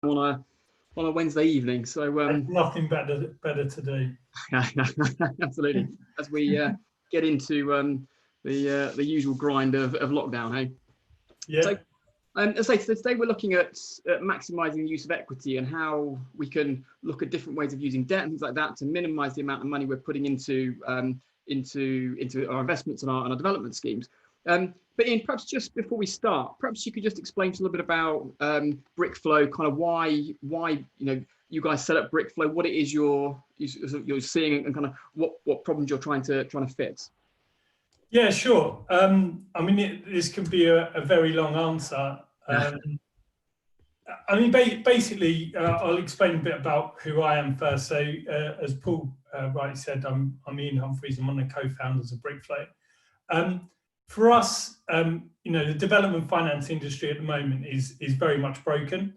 on a Wednesday evening. So There's nothing better to do. absolutely. As we get into the usual grind of lockdown, hey. Yeah. So, as I say, today we're looking at maximising the use of equity and how we can look at different ways of using debt and things like that to minimise the amount of money we're putting into our investments and our development schemes. But Ian, perhaps just before we start, perhaps you could just explain to us a little bit about Brickflow, kind of why you guys set up Brickflow, what it is you're seeing, and kind of what problems you're trying to fit. Yeah, sure. I mean, this could be a very long answer. I mean, basically, I'll explain a bit about who I am first. So, as Paul rightly said, I'm Ian Humphreys. I'm one of the co-founders of Brickflow. For us, the development finance industry at the moment is very much broken.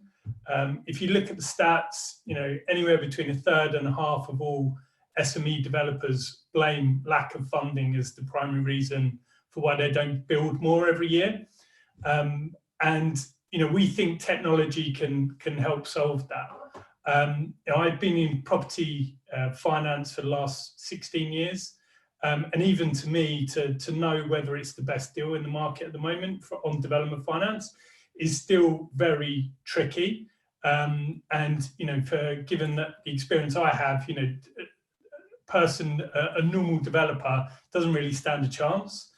If you look at the stats, anywhere between a third and a half of all SME developers blame lack of funding as the primary reason for why they don't build more every year. And we think technology can help solve that. I've been in property finance for the last 16 years. And even to me, to know whether it's the best deal in the market at the moment on development finance is still very tricky. And given that the experience I have, a normal developer doesn't really stand a chance.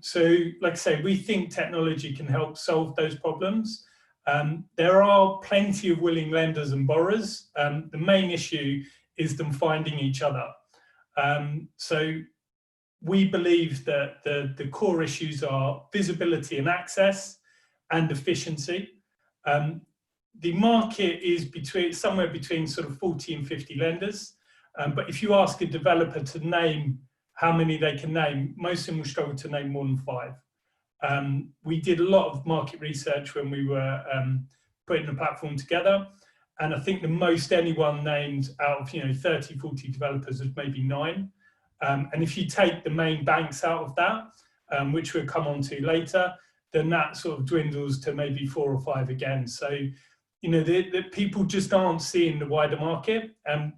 So, like I say, we think technology can help solve those problems. There are plenty of willing lenders and borrowers. The main issue is them finding each other. So we believe that the core issues are visibility and access and efficiency. The market is somewhere between sort of 40 and 50 lenders. But if you ask a developer to name how many they can name, most of them will struggle to name more than 5. We did a lot of market research when we were putting the platform together. And I think the most anyone named out of 30, 40 developers was maybe 9. And if you take the main banks out of that, which we'll come on to later, then that sort of dwindles to maybe 4 or 5 again. So, the people just aren't seeing the wider market, and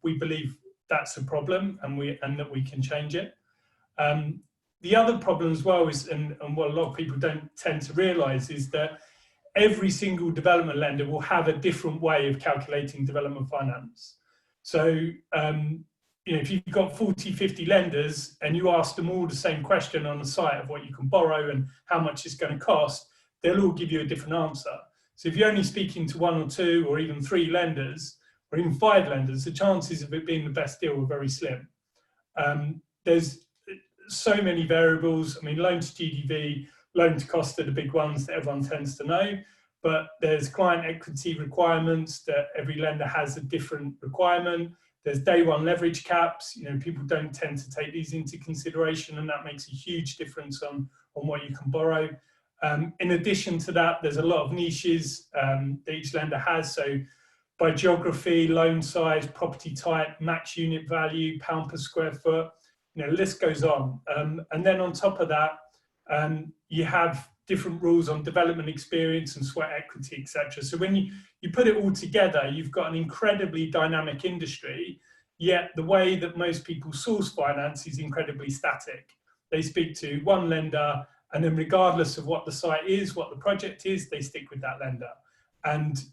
we believe that's a problem, and that we can change it. The other problem as well is, and what a lot of people don't tend to realise, is that every single development lender will have a different way of calculating development finance. So, if you've got 40, 50 lenders and you ask them all the same question on the site of what you can borrow and how much it's going to cost, they'll all give you a different answer. So if you're only speaking to 1 or 2 or even 3 lenders or even 5 lenders, the chances of it being the best deal are very slim. There's so many variables. I mean, loan to GDV, loan to cost are the big ones that everyone tends to know, but there's client equity requirements that every lender has a different requirement. There's day one leverage caps. People don't tend to take these into consideration, and that makes a huge difference on what you can borrow. In addition to that, there's a lot of niches that each lender has. So by geography, loan size, property type, max unit value, pound per square foot, the list goes on. And then on top of that, you have different rules on development experience and sweat equity, etc. So when you put it all together, you've got an incredibly dynamic industry, yet the way that most people source finance is incredibly static. They speak to one lender, and then regardless of what the site is, what the project is, they stick with that lender. And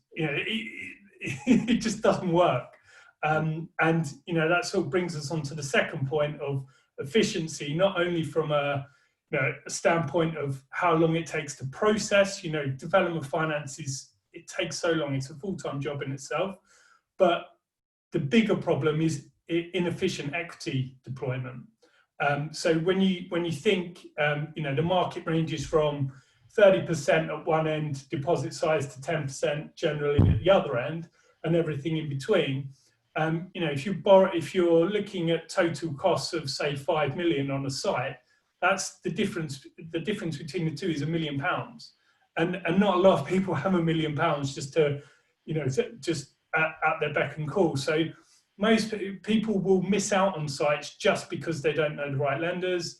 it just doesn't work. And that sort of brings us on to the second point of efficiency, not only from a standpoint of how long it takes to process. Development finance it takes so long, it's a full-time job in itself. But the bigger problem is inefficient equity deployment. So when you think, the market ranges from 30% at one end, deposit size, to 10% generally at the other end, and everything in between. If you're looking at total costs of say 5 million on a site, that's the difference. The difference between the two is £1 million, and not a lot of people have £1 million just to, just at their beck and call. So most people will miss out on sites just because they don't know the right lenders.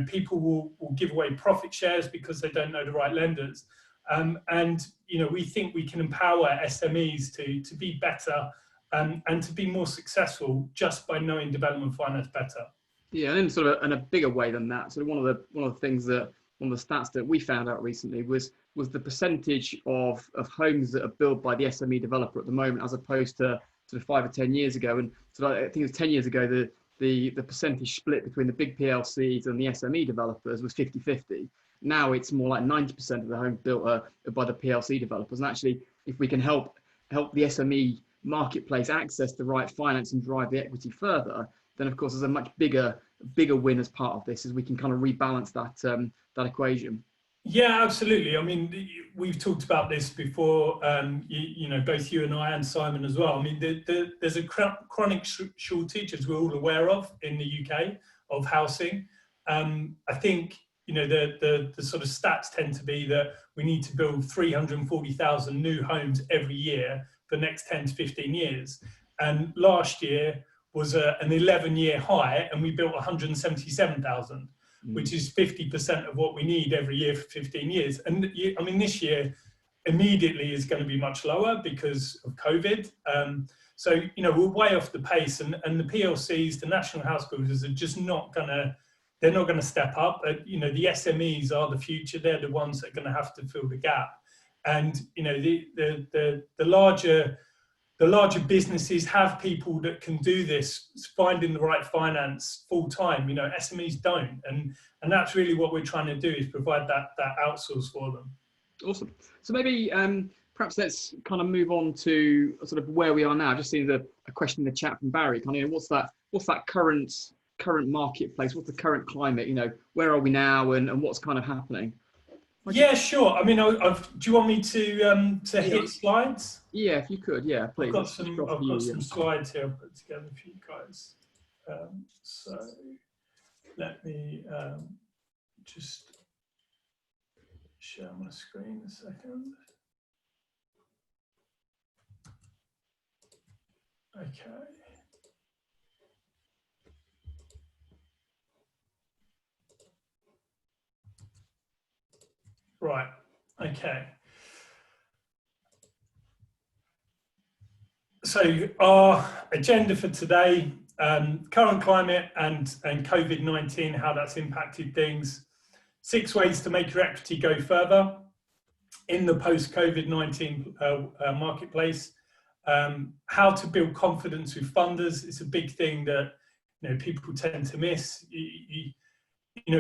People will give away profit shares because they don't know the right lenders. And we think we can empower SMEs to be better and to be more successful just by knowing development finance better. Yeah, and in sort of in a bigger way than that. So one of the things that one of the stats that we found out recently was the percentage of homes that are built by the SME developer at the moment, as opposed to sort of 5 or 10 years ago. And so I think it was 10 years ago, the percentage split between the big PLCs and the SME developers was 50-50. Now it's more like 90% of the homes built are by the PLC developers. And actually, if we can help the SME marketplace access the right finance and drive the equity further, then of course there's a much bigger win as part of this, as we can kind of rebalance that equation. Yeah, absolutely. I mean, we've talked about this before, both you and I and Simon as well. I mean, there's a chronic shortage, as we're all aware of, in the UK of housing. I think, the sort of stats tend to be that we need to build 340,000 new homes every year for the next 10 to 15 years. And last year was an 11-year high, and we built 177,000. Which is 50% of what we need every year for 15 years. And I mean, this year immediately is going to be much lower because of COVID. So, we're way off the pace, and the PLCs, the national house builders, are just they're not going to step up. The SMEs are the future. They're the ones that are going to have to fill the gap. And, the larger businesses have people that can do this, finding the right finance full time. SMEs don't, and that's really what we're trying to do, is provide that outsource for them. Awesome. So maybe perhaps let's kind of move on to sort of where we are now. Just seeing a question in the chat from Barry. Kind of, what's that current marketplace? What's the current climate? Where are we now, and what's kind of happening? Yeah, sure. I mean, do you want me to hit slides? Yeah, if you could, yeah, please. I've got some slides here I've put together for you guys. So let me just share my screen a second. Okay. Right, okay. So our agenda for today, current climate and COVID-19, how that's impacted things, 6 ways to make your equity go further in the post-COVID-19 marketplace, how to build confidence with funders. It's a big thing that people tend to miss.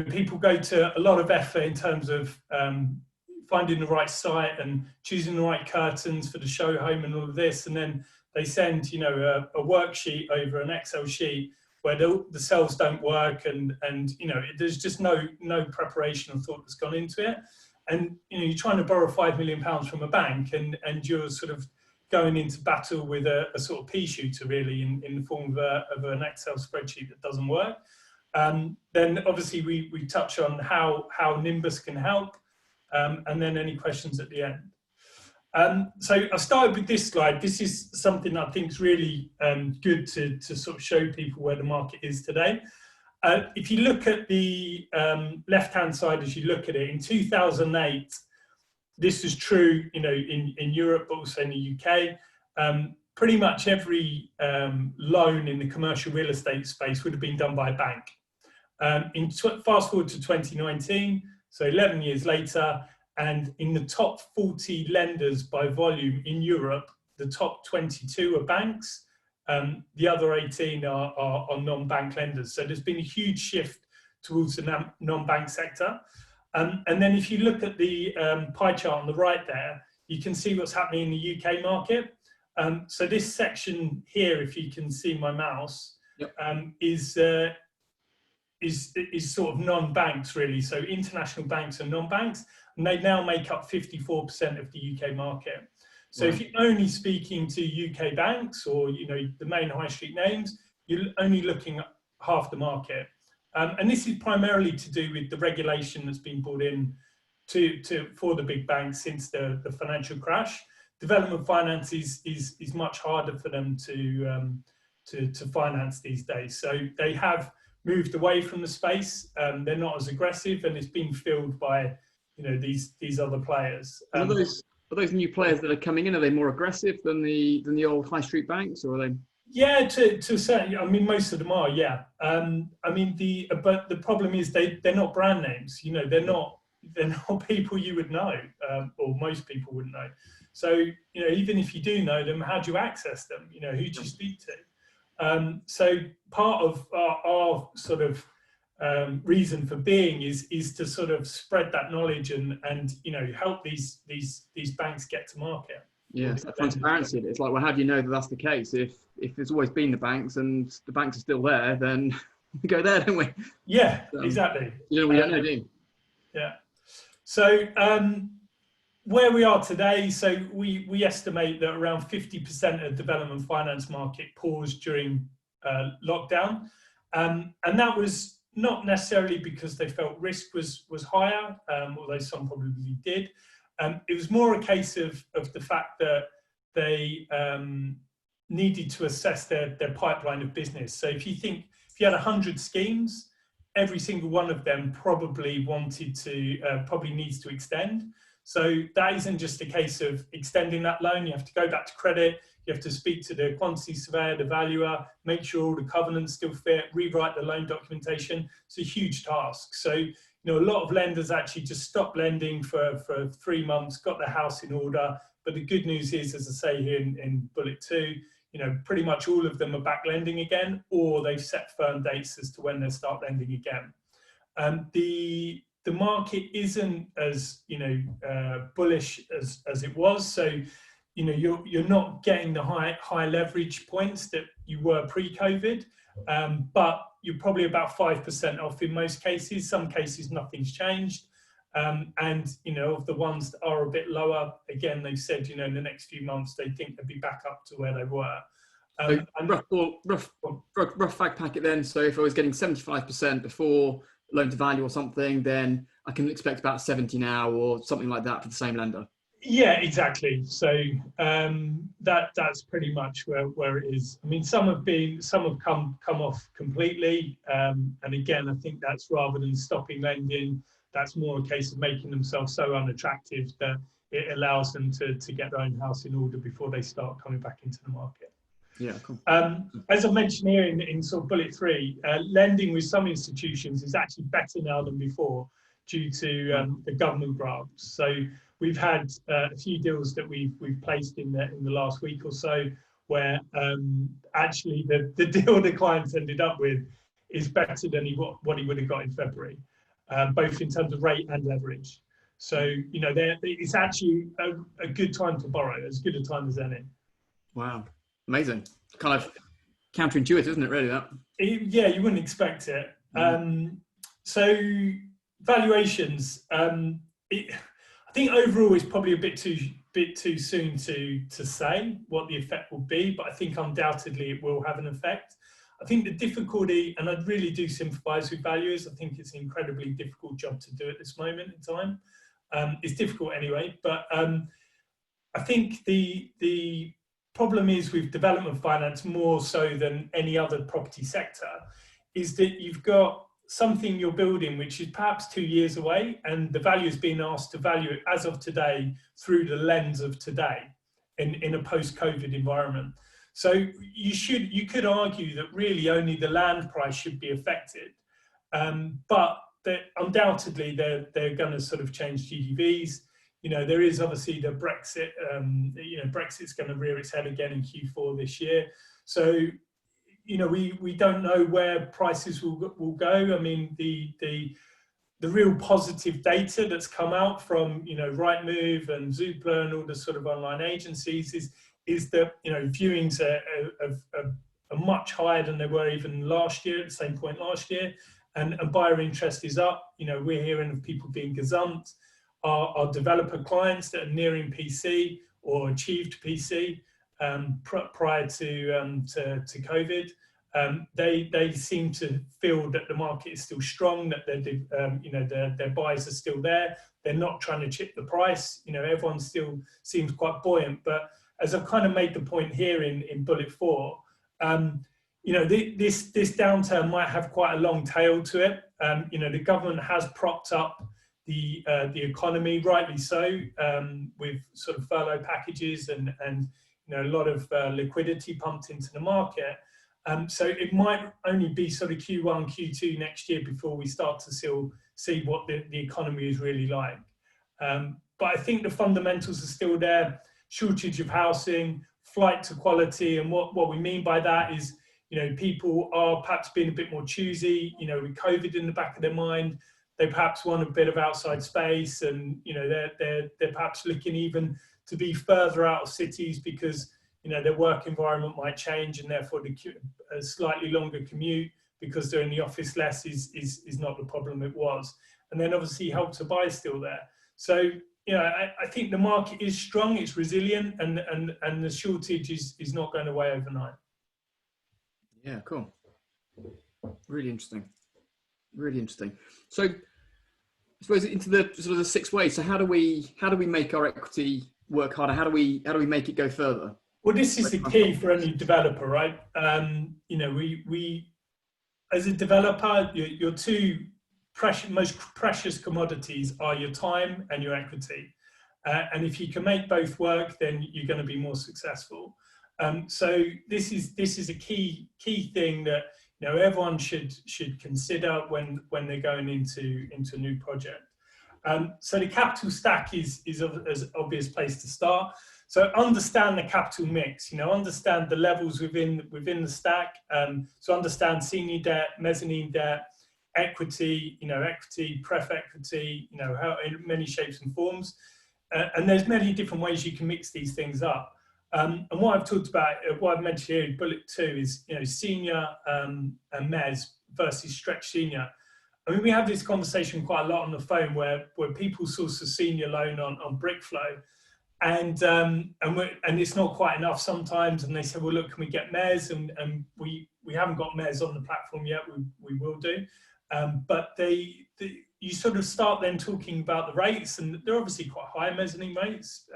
People go to a lot of effort in terms of finding the right site and choosing the right curtains for the show home and all of this, and then they send a worksheet over an Excel sheet where the cells don't work, and there's just no preparation or thought that's gone into it. And you're trying to borrow £5 million from a bank, and you're sort of going into battle with a sort of pea shooter, really, in the form of an Excel spreadsheet that doesn't work. Then obviously we touch on how Nimbus can help, and then any questions at the end. So I started with this slide. This is something I think is really good to sort of show people where the market is today. If you look at the left-hand side, as you look at it, in 2008, this was true, in Europe, but also in the UK. Pretty much every loan in the commercial real estate space would have been done by a bank. Fast forward to 2019, so 11 years later, and in the top 40 lenders by volume in Europe, the top 22 are banks. The other 18 are non-bank lenders. So there's been a huge shift towards the non-bank sector. And then if you look at the pie chart on the right there, you can see what's happening in the UK market. So this section here, if you can see my mouse, yep. is sort of non-banks, really. So international banks and non-banks, and they now make up 54% of the UK market. So if you're only speaking to UK banks or the main high street names, you're only looking at half the market. And this is primarily to do with the regulation that's been brought in for the big banks since the financial crash. Development finance is much harder for them to finance these days. So they have moved away from the space. They're not as aggressive, and it's been filled by these other players. Are those new players that are coming in, are they more aggressive than the old high street banks, or are they? Yeah, to certainly. I mean, most of them are. Yeah. I mean, but the problem is they're not brand names. They're not people you would know, or most people wouldn't know. So even if you do know them, how do you access them? Who do you speak to? So part of our sort of reason for being is to sort of spread that knowledge and help these banks get to market. Yeah, it's that transparency. It's like, well, how do you know that that's the case? If it's always been the banks and the banks are still there, then we go there, don't we? Yeah, exactly. We don't know, do you? Yeah. So where we are today, so we estimate that around 50% of development finance market paused during lockdown, and that was not necessarily because they felt risk was higher, although some probably did. It was more a case of the fact that they needed to assess their pipeline of business. So if you had 100 schemes, every single one of them probably needs to extend. So that isn't just a case of extending that loan. You have to go back to credit. You have to speak to the quantity surveyor, the valuer, make sure all the covenants still fit, rewrite the loan documentation. It's a huge task. So a lot of lenders actually just stopped lending for 3 months, got their house in order. But the good news is, as I say here in bullet 2, pretty much all of them are back lending again, or they've set firm dates as to when they'll start lending again. The market isn't as bullish as it was. So you're not getting the high leverage points that you were pre-COVID, but you're probably about 5% off in most cases. Some cases nothing's changed, and of the ones that are a bit lower, again they've said in the next few months they think they'll be back up to where they were. Rough fact packet then. So if I was getting 75% before loan to value or something, then I can expect about 70 now or something like that for the same lender. Yeah, exactly. So that's pretty much where it is. I mean, some have come off completely, and again, I think that's rather than stopping lending, that's more a case of making themselves so unattractive that it allows them to get their own house in order before they start coming back into the market. Yeah, cool. As I mentioned here in sort of bullet 3, lending with some institutions is actually better now than before due to the government grants. So we've had a few deals that we've placed in the last week or so where actually the deal the clients ended up with is better than what he would have got in February, both in terms of rate and leverage. So it's actually a good time to borrow, as good a time as any. Wow, amazing! Kind of counterintuitive, isn't it? Really, that. Yeah, you wouldn't expect it. So valuations. I think overall it's probably a bit too soon to say what the effect will be, but I think undoubtedly it will have an effect. I think the difficulty, and I really do sympathise with valuers, I think it's an incredibly difficult job to do at this moment in time. It's difficult anyway, but I think the problem is with development finance more so than any other property sector is that you've got something you're building which is perhaps 2 years away, and the value is being asked to value it as of today through the lens of today in a post-COVID environment. So you could argue that really only the land price should be affected, but undoubtedly they're going to sort of change GDVs. There is obviously the Brexit. Brexit's going to rear its head again in Q4 this year. So we don't know where prices will go. I mean, the real positive data that's come out from Rightmove and Zoopla and all the sort of online agencies is that viewings are much higher than they were even last year at the same point last year, and buyer interest is up. We're hearing of people being gazumped. Our developer clients that are nearing PC or achieved PC prior to COVID, they seem to feel that the market is still strong, that their buyers are still there. They're not trying to chip the price. Everyone still seems quite buoyant. But as I've kind of made the point here in bullet 4, this downturn might have quite a long tail to it. The government has propped up the economy, rightly so, with sort of furlough packages and a lot of liquidity pumped into the market. So it might only be sort of Q1, Q2 next year before we start to see what the economy is really like. But I think the fundamentals are still there. Shortage of housing, flight to quality, and what we mean by that is, people are perhaps being a bit more choosy, with COVID in the back of their mind. They perhaps want a bit of outside space, and they're perhaps looking even to be further out of cities because their work environment might change, and therefore a slightly longer commute because they're in the office less is not the problem it was. And then obviously Help to Buy is still there. So I think the market is strong, it's resilient, and the shortage is not going away overnight. Yeah, cool. Really interesting. Really interesting. So I suppose into the sort of the 6 ways. So how do we make our equity work harder? How do we make it go further? Well, this is the key for any developer, right? We as a developer, your two most precious commodities are your time and your equity. And if you can make both work, then you're going to be more successful. So this is a key thing that everyone should consider when they're going into a new project. So the capital stack is an obvious place to start. So understand the capital mix. Understand the levels within the stack. So understand senior debt, mezzanine debt, equity. Equity, pref equity. How in many shapes and forms. And there's many different ways you can mix these things up. And what I've talked about, what I've mentioned here in bullet 2 is, senior and mezz versus stretch senior. I mean, we have this conversation quite a lot on the phone where people source a senior loan on Brickflow, and it's not quite enough sometimes. And they say, well, look, can we get mezz? And we haven't got mezz on the platform yet. We will do. But you sort of start then talking about the rates, and they're obviously quite high mezzanine rates,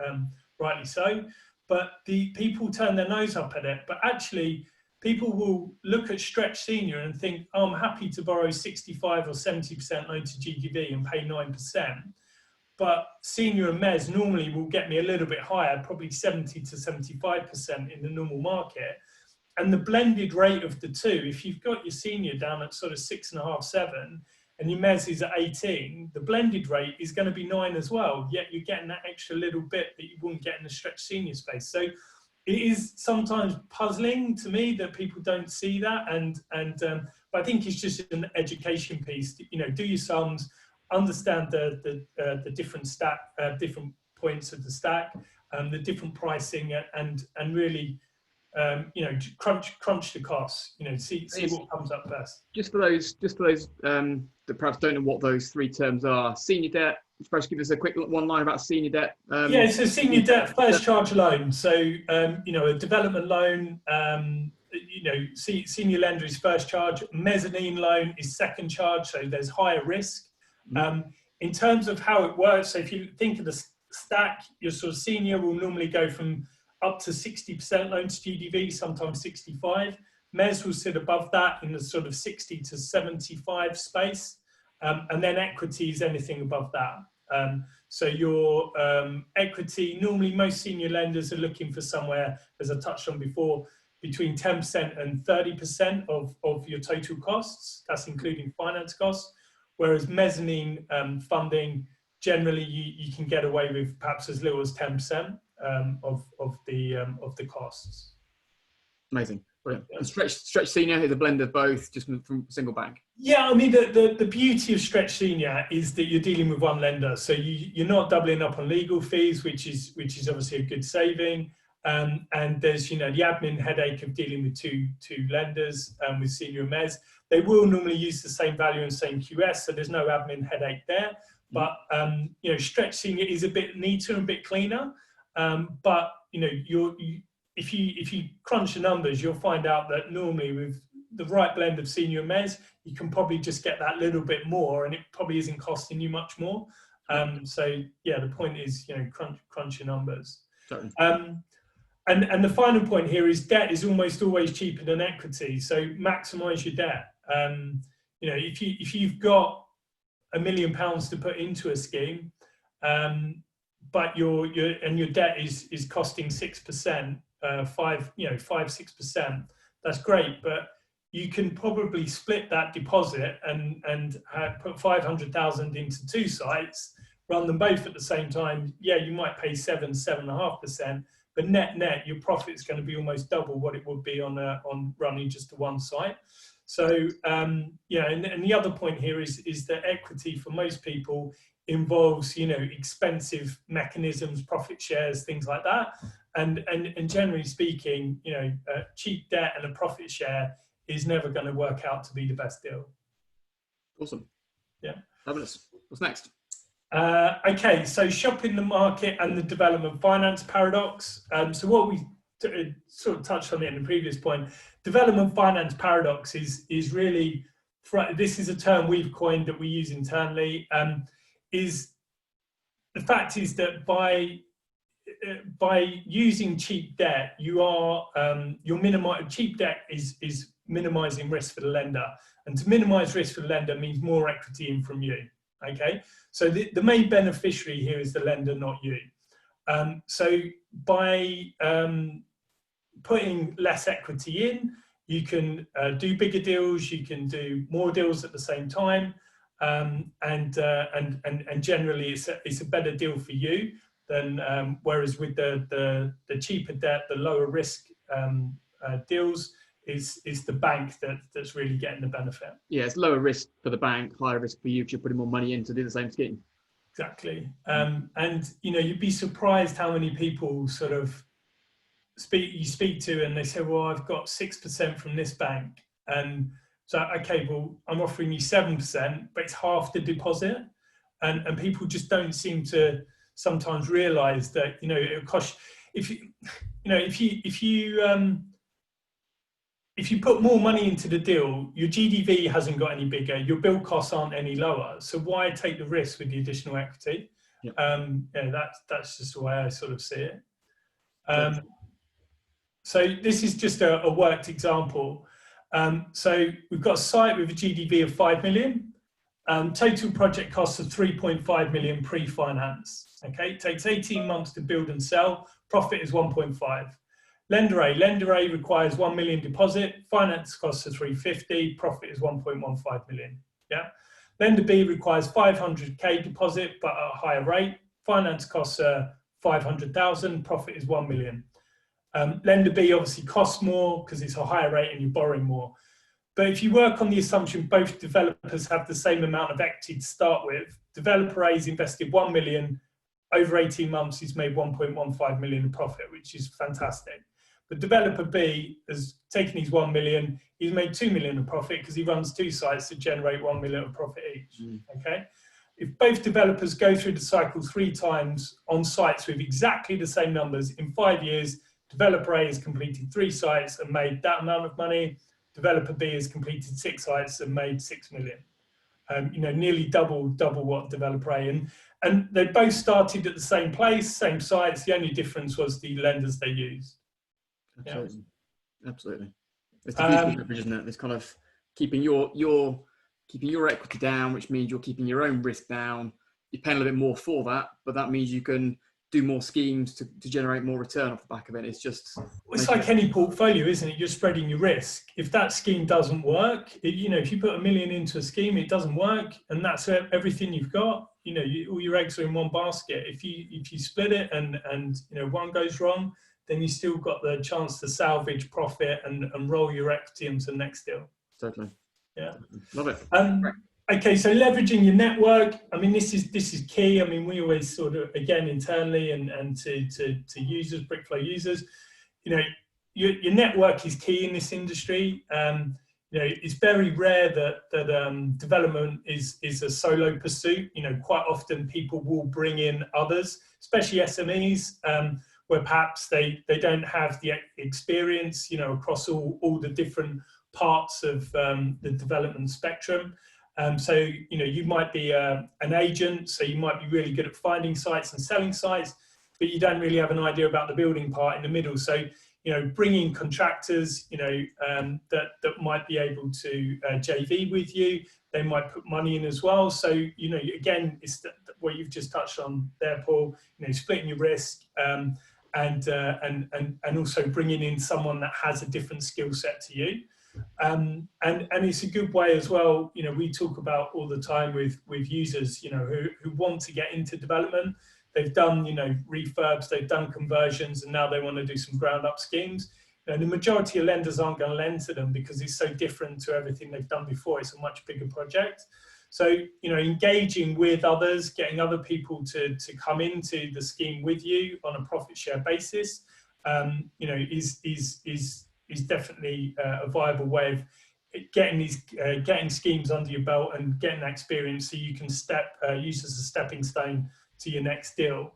rightly so. But the people turn their nose up at it. But actually, people will look at stretch senior and think, oh, I'm happy to borrow 65 or 70% loan to GDV and pay 9%. But senior and mezz normally will get me a little bit higher, probably 70 to 75% in the normal market. And the blended rate of the two, if you've got your senior down at sort of 6.5, 7, and your mezz is at 18, the blended rate is going to be 9 as well. Yet you're getting that extra little bit that you wouldn't get in the stretch senior space. So it is sometimes puzzling to me that people don't see that, but I think it's just an education piece. Do your sums, understand the different stack, different points of the stack, the different pricing, and really. Crunch the costs. See what comes up best. Just for those that perhaps don't know what those 3 terms are. Senior debt. Perhaps give us a quick one line about senior debt. So senior debt, first charge loan. So a development loan. Senior lender is first charge. Mezzanine loan is second charge. So there's higher risk. In terms of how it works, so if you think of the stack, your sort of senior will normally go from up to 60% loan to GDV, sometimes 65. Mezz will sit above that in the sort of 60 to 75 space. And then equity is anything above that. So your equity, normally most senior lenders are looking for somewhere, as I touched on before, between 10% and 30% of your total costs. That's including finance costs. Whereas mezzanine funding, generally you can get away with perhaps as little as 10%. Of the costs. Amazing, brilliant. And stretch senior is a blend of both, just from a single bank. Yeah, I mean the beauty of stretch senior is that you're dealing with one lender, so you're not doubling up on legal fees, which is obviously a good saving. And there's the admin headache of dealing with two lenders with senior and mezz. They will normally use the same value and same QS, so there's no admin headache there. But stretch senior is a bit neater and a bit cleaner. But if you crunch the numbers, you'll find out that normally with the right blend of senior and mezz, you can probably just get that little bit more, and it probably isn't costing you much more. So yeah, the point is crunch your numbers. Certainly. And the final point here is debt is almost always cheaper than equity. So maximize your debt. If you've got £1 million to put into a scheme, but your debt is costing 6%, 5-6%. That's great, but you can probably split that deposit and put 500,000 into 2 sites, run them both at the same time. Yeah, you might pay 7.5%, but net your profit is going to be almost double what it would be on running just to one site. So and the other point here is that equity for most people involves expensive mechanisms, profit shares, things like that, and generally speaking, cheap debt and a profit share is never going to work out to be the best deal. Awesome. Yeah. Fabulous. What's next? Okay, so shopping the market and the development finance paradox. So what we sort of touched on it in the previous point, development finance paradox is really, this is a term we've coined that we use internally. Is the fact is that by using cheap debt, cheap debt is minimizing risk for the lender, and to minimize risk for the lender means more equity in from you. Okay, so the main beneficiary here is the lender, not you. So by putting less equity in, you can do bigger deals, you can do more deals at the same time, and generally it's a better deal for you than whereas with the cheaper debt, the lower risk deals is the bank that's really getting the benefit. Yeah, it's lower risk for the bank, higher risk for you if you're putting more money in to do the same scheme. Exactly. And you'd be surprised how many people sort of you speak to and they say, well, I've got 6% from this bank, and so okay, well, I'm offering you 7%, but it's half the deposit, and people just don't seem to sometimes realize that it'll cost, if you put more money into the deal, your GDV hasn't got any bigger, your build costs aren't any lower. So why take the risk with the additional equity? Yep. That's just the way I sort of see it. So this is just a worked example. So we've got a site with a GDV of 5 million, total project costs of 3.5 million pre-finance. Okay, it takes 18 months to build and sell, profit is 1.5. Lender A requires 1 million deposit, finance costs are 350, profit is 1.15 million. Yeah. Lender B requires 500k deposit, but at a higher rate, finance costs are 500,000, profit is 1 million. Lender B obviously costs more because it's a higher rate and you're borrowing more. But if you work on the assumption both developers have the same amount of equity to start with, developer A has invested 1 million, over 18 months he's made 1.15 million in profit, which is fantastic. But developer B has taken his 1 million, he's made 2 million in profit because he runs 2 sites that generate 1 million of profit each. Okay. If both developers go through the cycle 3 times on sites with exactly the same numbers, in 5 years, developer A has completed 3 sites and made that amount of money. Developer B has completed 6 sites and made 6 million. Nearly double what developer A. And they both started at the same place, same sites. The only difference was the lenders they used. Absolutely. Yeah. Absolutely. It's the beauty of leverage, isn't it? It's kind of keeping your equity down, which means you're keeping your own risk down. You're paying a little bit more for that, but that means you can do more schemes to generate more return off the back of it. It's just... It's like any portfolio, isn't it? You're spreading your risk. If that scheme doesn't work, if you put 1 million into a scheme, it doesn't work, and that's everything you've got. All your eggs are in one basket. If you split it and one goes wrong, then you still got the chance to salvage profit and roll your equity into the next deal. Totally. Yeah. Love it. Okay, so leveraging your network. I mean, this is key. I mean, we always sort of, again, internally and to users, Brickflow users, your network is key in this industry. It's very rare that development is a solo pursuit. Quite often people will bring in others, especially SMEs, where perhaps they don't have the experience, across all the different parts of the development spectrum. So you might be an agent, so you might be really good at finding sites and selling sites, but you don't really have an idea about the building part in the middle. So bring in contractors, that might be able to JV with you. They might put money in as well. So, again, it's what you've just touched on there, Paul, splitting your risk, and also bringing in someone that has a different skill set to you. And it's a good way as well. We talk about all the time with users, who want to get into development. They've done, refurbs, they've done conversions, and now they want to do some ground up schemes. The majority of lenders aren't going to lend to them because it's so different to everything they've done before. It's a much bigger project. So, engaging with others, getting other people to come into the scheme with you on a profit share basis, is definitely a viable way of getting schemes under your belt and getting that experience, so you can use as a stepping stone to your next deal.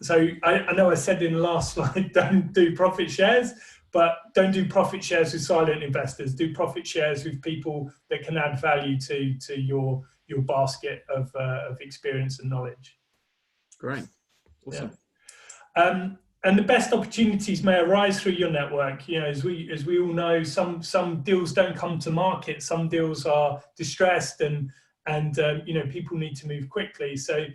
So I know I said in the last slide, don't do profit shares, but don't do profit shares with silent investors. Do profit shares with people that can add value to your basket of experience and knowledge. Great, awesome. Yeah. And the best opportunities may arise through your network. As we all know, some deals don't come to market. Some deals are distressed, and people need to move quickly. So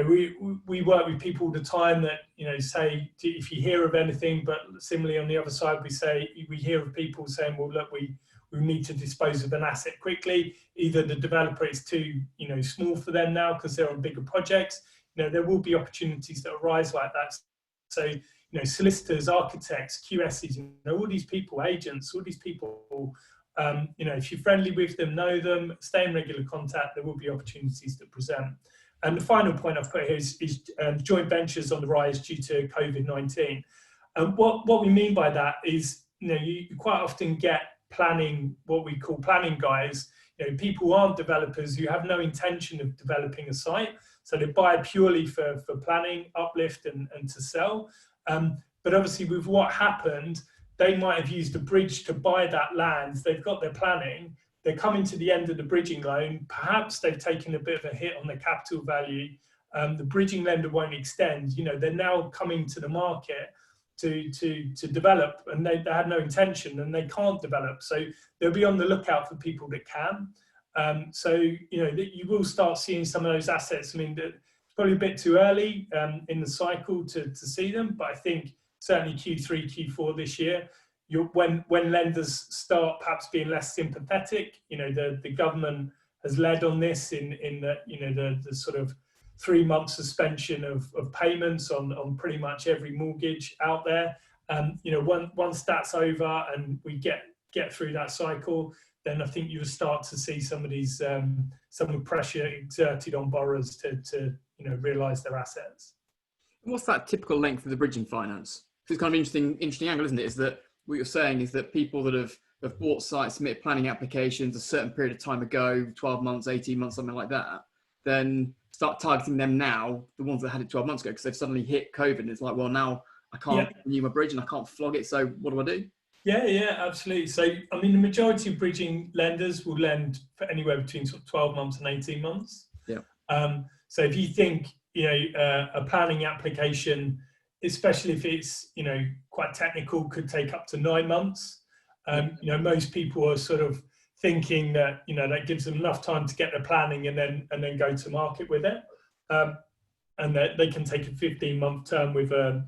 we work with people all the time that say, if you hear of anything. But similarly, on the other side, we hear of people saying, well, look, we need to dispose of an asset quickly. Either the developer is too small for them now because they're on bigger projects. There will be opportunities that arise like that. So, solicitors, architects, QSs, all these people, agents, all these people, if you're friendly with them, know them, stay in regular contact, there will be opportunities that present. And the final point I've put here is joint ventures on the rise due to COVID-19. And what we mean by that is, you quite often get planning, what we call planning guys, people who aren't developers, who have no intention of developing a site. So they buy purely for planning, uplift, and to sell. But obviously with what happened, they might have used a bridge to buy that land. They've got their planning. They're coming to the end of the bridging loan. Perhaps they've taken a bit of a hit on their capital value. The bridging lender won't extend. They're now coming to the market to develop, and they had no intention, and they can't develop. So they'll be on the lookout for people that can. So you will start seeing some of those assets. I mean, it's probably a bit too early in the cycle to see them, but I think certainly Q3, Q4 this year, when lenders start perhaps being less sympathetic. The government has led on this in the sort of 3-month suspension of payments on pretty much every mortgage out there. Once that's over and we get through that cycle, then I think you'll start to see some of these some pressure exerted on borrowers to realise their assets. What's that typical length of the bridging finance? It's kind of interesting angle, isn't it? Is that what you're saying is that people that have bought sites, submitted planning applications a certain period of time ago, 12 months, 18 months, something like that, then start targeting them now, the ones that had it 12 months ago, because they've suddenly hit COVID, and it's like, well, now I can't renew my bridge and I can't flog it, so what do I do? Yeah, absolutely. So, I mean, the majority of bridging lenders will lend for anywhere between sort of 12 months and 18 months. Yeah. So if you think, a planning application, especially if it's, quite technical, could take up to 9 months. Most people are sort of thinking that, that gives them enough time to get their planning and then go to market with it. And that they can take a 15-month term with a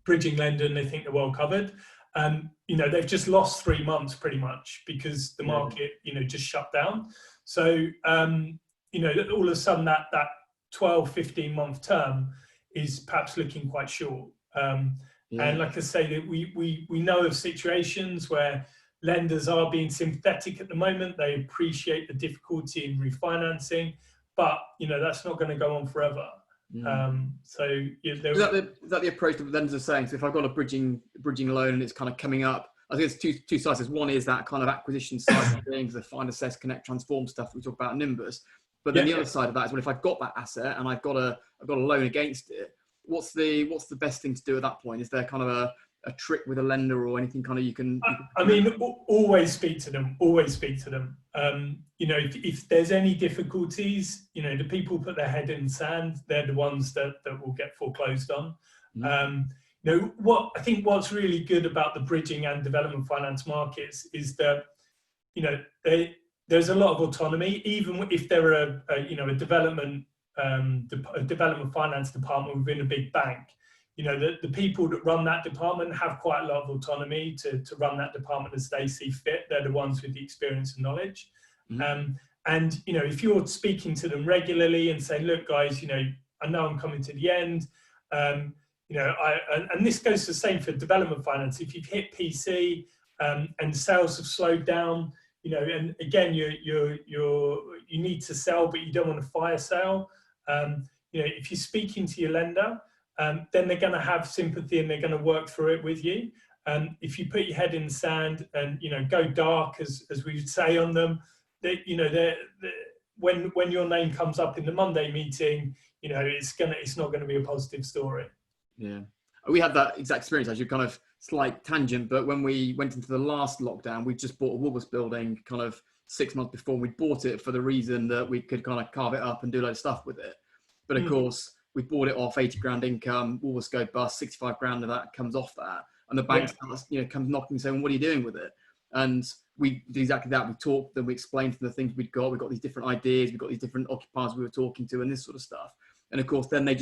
bridging lender and they think they're well covered. They've just lost 3 months pretty much because the market, just shut down. So, all of a sudden that 12, 15-month term is perhaps looking quite short. And like I say, that we know of situations where lenders are being sympathetic at the moment. They appreciate the difficulty in refinancing, but that's not going to go on forever. Is that the approach that lenders are saying? So if I've got a bridging loan and it's kind of coming up, I think it's two sides. One is that kind of acquisition side of things, the find, assess, connect, transform stuff we talk about Nimbus. But then the other side of that is, well, if I've got that asset and I've got a loan against it, what's the best thing to do at that point? Is there kind of a trick with a lender or anything kind of you can? Always speak to them. Always speak to them. If there's any difficulties, the people put their head in the sand. They're the ones that will get foreclosed on. what I think what's really good about the bridging and development finance markets is that, there's a lot of autonomy, even if there are a development finance department within a big bank. The people that run that department have quite a lot of autonomy to run that department as they see fit. They're the ones with the experience and knowledge. Mm-hmm. And if you're speaking to them regularly and saying, look guys, I know I'm coming to the end, and this goes the same for development finance. If you've hit PC and sales have slowed down, and again you need to sell but you don't want to fire sale, if you're speaking to your lender, then they're going to have sympathy and they're going to work through it with you. If you put your head in the sand and go dark, as we would say on them, when your name comes up in the Monday meeting, it's not going to be a positive story. Yeah, we had that exact experience, as you kind of slight tangent, but when we went into the last lockdown, we just bought a Woolworths building kind of 6 months before. We bought it for the reason that we could kind of carve it up and do a load of stuff with it. But of course, we bought it off 80 grand income. Woolworths go bust, 65 grand of that comes off that, and the bank comes knocking and saying, well, what are you doing with it? And we did exactly that. We talked, then we explained to them the things we'd got. We got these different ideas. We got these different occupiers we were talking to, and this sort of stuff. And of course, then they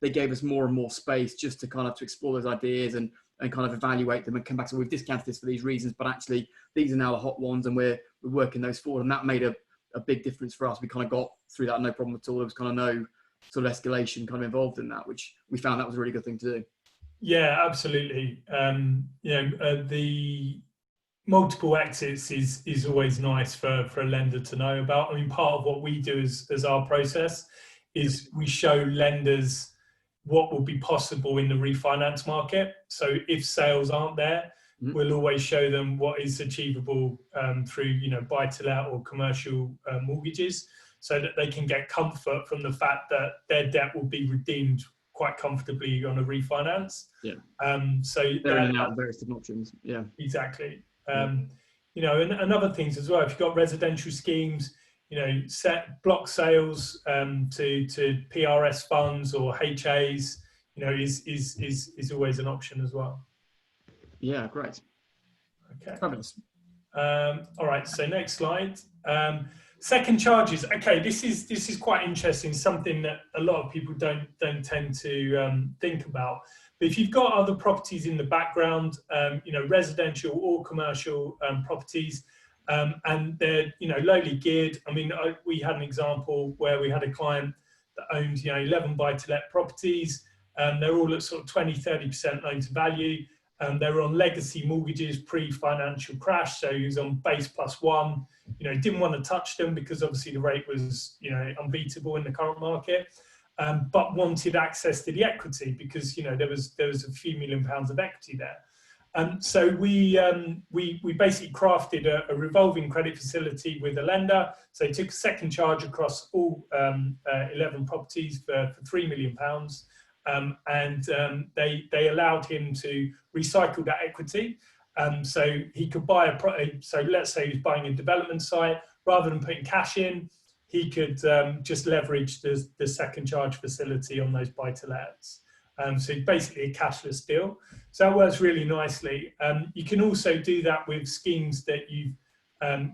gave us more and more space just to kind of to explore those ideas and kind of evaluate them and come back. So we've discounted this for these reasons, but actually these are now the hot ones, and we're working those forward. And that made a big difference for us. We kind of got through that no problem at all. There was kind of no sort of escalation kind of involved in that, which we found that was a really good thing to do. Yeah, absolutely. The multiple exits is always nice for a lender to know about. I mean, part of what we do as our process is we show lenders what will be possible in the refinance market. So if sales aren't there, we'll always show them what is achievable through buy-to-let or commercial mortgages, so that they can get comfort from the fact that their debt will be redeemed quite comfortably on a refinance. Yeah. So they're in and out of various different options. Yeah. Exactly. And other things as well. If you've got residential schemes, set block sales to PRS funds or HAs, is always an option as well. Yeah, great. Okay. Fabulous. All right. So next slide. Second charges. Okay, this is quite interesting. Something that a lot of people don't tend to think about. But if you've got other properties in the background, residential or commercial properties, and they're lowly geared. I mean, we had an example where we had a client that owned 11 buy-to-let properties. They're all at sort of 20-30% loan to value. They were on legacy mortgages pre-financial crash, so he was on base +1. Didn't want to touch them because obviously the rate was unbeatable in the current market, but wanted access to the equity because there was a few £1 million of equity there. So we basically crafted a revolving credit facility with a lender. So he took a second charge across all 11 properties for £3 million. And they allowed him to recycle that equity. So he could buy so let's say he's buying a development site, rather than putting cash in, he could just leverage the second charge facility on those buy-to-lets. So basically a cashless deal. So that works really nicely. You can also do that with schemes that you've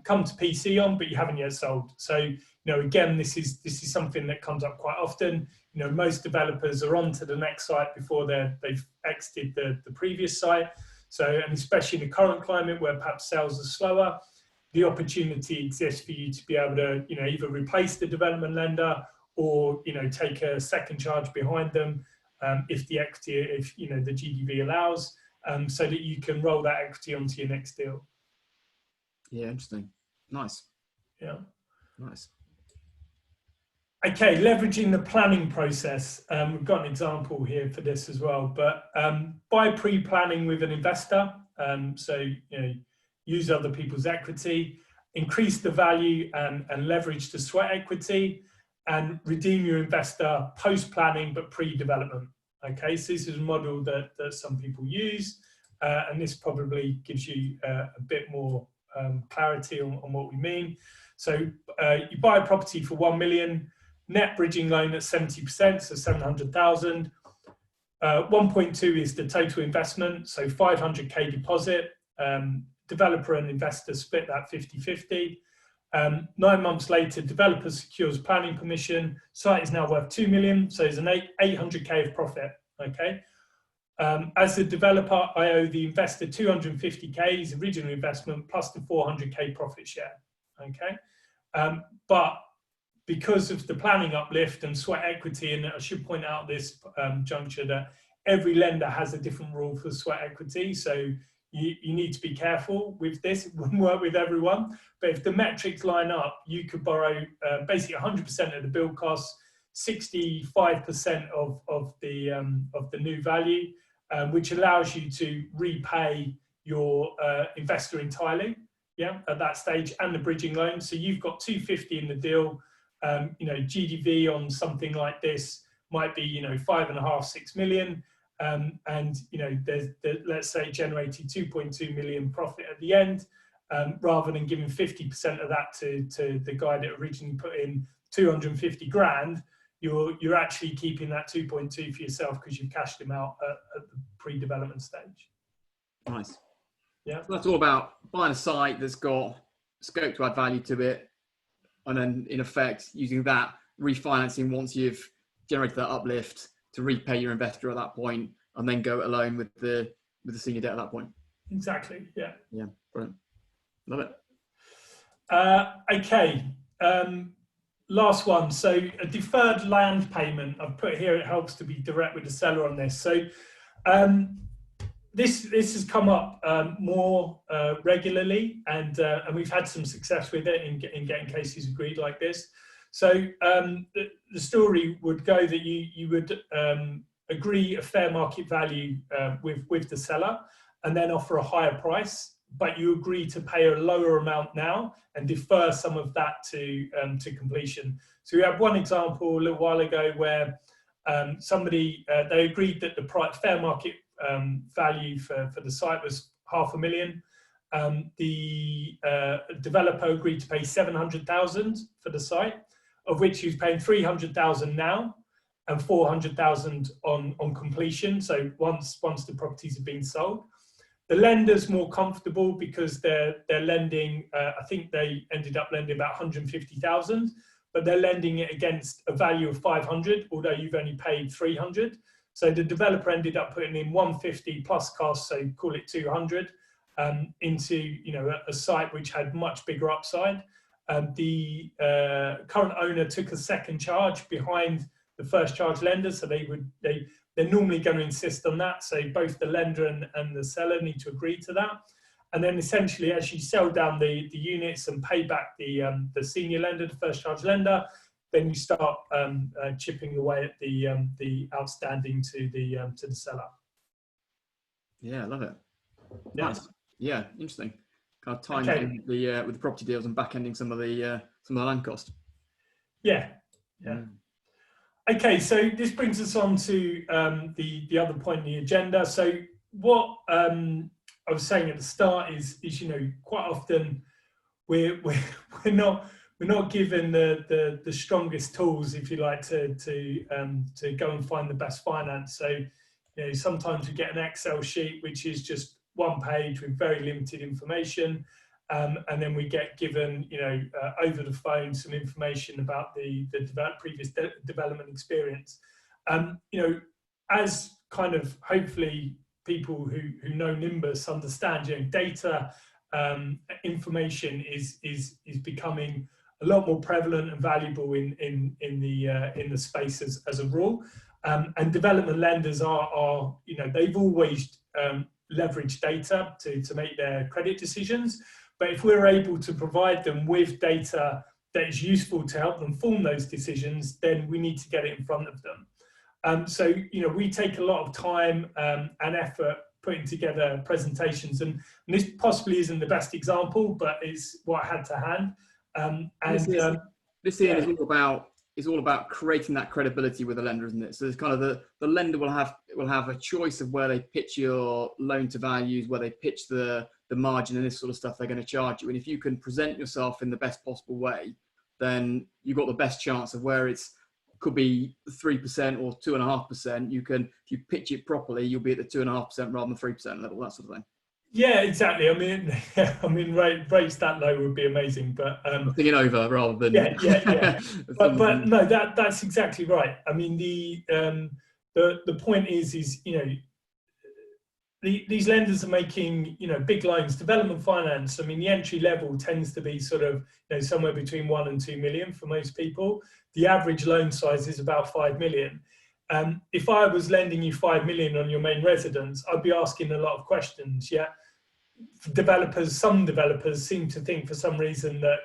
come to PC on, but you haven't yet sold. So, again, this is something that comes up quite often. Most developers are on to the next site before they've exited the previous site. So, and especially in the current climate where perhaps sales are slower, the opportunity exists for you to be able to, either replace the development lender or, take a second charge behind them if the equity, the GDV allows, so that you can roll that equity onto your next deal. Yeah, interesting. Nice. Yeah. Nice. Okay, leveraging the planning process. We've got an example here for this as well, but by pre-planning with an investor, so use other people's equity, increase the value and leverage the sweat equity, and redeem your investor post-planning but pre-development. Okay, so this is a model that some people use, and this probably gives you a bit more clarity on what we mean. So you buy a property for 1 million, net bridging loan at 70%, so 700,000. 1.2 is the total investment, so 500k deposit. Developer and investor split that 50-50. 9 months later, developer secures planning permission. Site is now worth 2 million, so there's an 800k of profit. Okay. As the developer, I owe the investor 250k, his original investment, plus the 400k profit share. Okay. But because of the planning uplift and sweat equity, and I should point out this juncture that every lender has a different rule for sweat equity. So you need to be careful with this. It wouldn't work with everyone. But if the metrics line up, you could borrow basically 100% of the build costs, 65% of the new value, which allows you to repay your investor entirely, yeah, at that stage, and the bridging loan. So you've got 250 in the deal. You know, GDV on something like this might be, you know, 5.5, 6 million. And, you know, let's say generated 2.2 million profit at the end, rather than giving 50% of that to the guy that originally put in 250 grand, you're actually keeping that 2.2 for yourself because you've cashed him out at the pre-development stage. Nice. Yeah. So that's all about buying a site that's got scope to add value to it, and then in effect using that refinancing once you've generated that uplift to repay your investor at that point, and then go it alone with the senior debt at that point. Exactly. Yeah. Yeah. Brilliant. Love it. Okay. Last one. So a deferred land payment. I've put here, it helps to be direct with the seller on this. So this has come up more regularly, and we've had some success with it in getting cases agreed like this. So the story would go that you would agree a fair market value with the seller, and then offer a higher price, but you agree to pay a lower amount now and defer some of that to completion. So we had one example a little while ago where somebody they agreed that the fair market value for the site was $500,000. The developer agreed to pay $700,000 for the site, of which he's paying $300,000 now and $400,000 on completion. So once the properties have been sold, the lender's more comfortable because they're lending. I think they ended up lending about $150,000, but they're lending it against a value of $500,000, although you've only paid $300,000. So the developer ended up putting in $150,000 plus costs, so call it $200,000, into a site which had much bigger upside. The current owner took a second charge behind the first charge lender, so they're normally going to insist on that. So both the lender and the seller need to agree to that. And then essentially, as you sell down the units and pay back the senior lender, the first charge lender, then you start chipping away at the outstanding to the seller. Yeah, I love it. Yeah. Nice. Yeah, interesting. Kind of tying it in with the property deals and back ending some of the land cost. Yeah. Yeah. Okay, so this brings us on to the other point in the agenda. So what I was saying at the start is quite often we're not given the strongest tools, if you like, to go and find the best finance. So sometimes we get an Excel sheet which is just one page with very limited information. And then we get given, over the phone some information about the previous development experience. As kind of hopefully people who know Nimbus understand, data information is becoming a lot more prevalent and valuable in the space as a rule. And development lenders are they've always leveraged data to make their credit decisions. But if we're able to provide them with data that is useful to help them form those decisions, then we need to get it in front of them. So we take a lot of time and effort putting together presentations, and this possibly isn't the best example, but it's what I had to hand. This is all about creating that credibility with the lender, isn't it? So it's kind of the lender will have a choice of where they pitch your loan to values, where they pitch the margin and this sort of stuff they're going to charge you. And if you can present yourself in the best possible way, then you've got the best chance of where it's could be 3% or 2.5%. You can, if you pitch it properly, you'll be at the 2.5% rather than 3% level, that sort of thing. Yeah, exactly. I mean, rates that low would be amazing, but thinking over rather than yeah. but no, that's exactly right. I mean, the point is these lenders are making big loans, development finance. I mean, the entry level tends to be sort of somewhere between 1 and 2 million for most people. The average loan size is about 5 million. If I was lending you 5 million on your main residence, I'd be asking a lot of questions. Yeah. Some developers seem to think for some reason that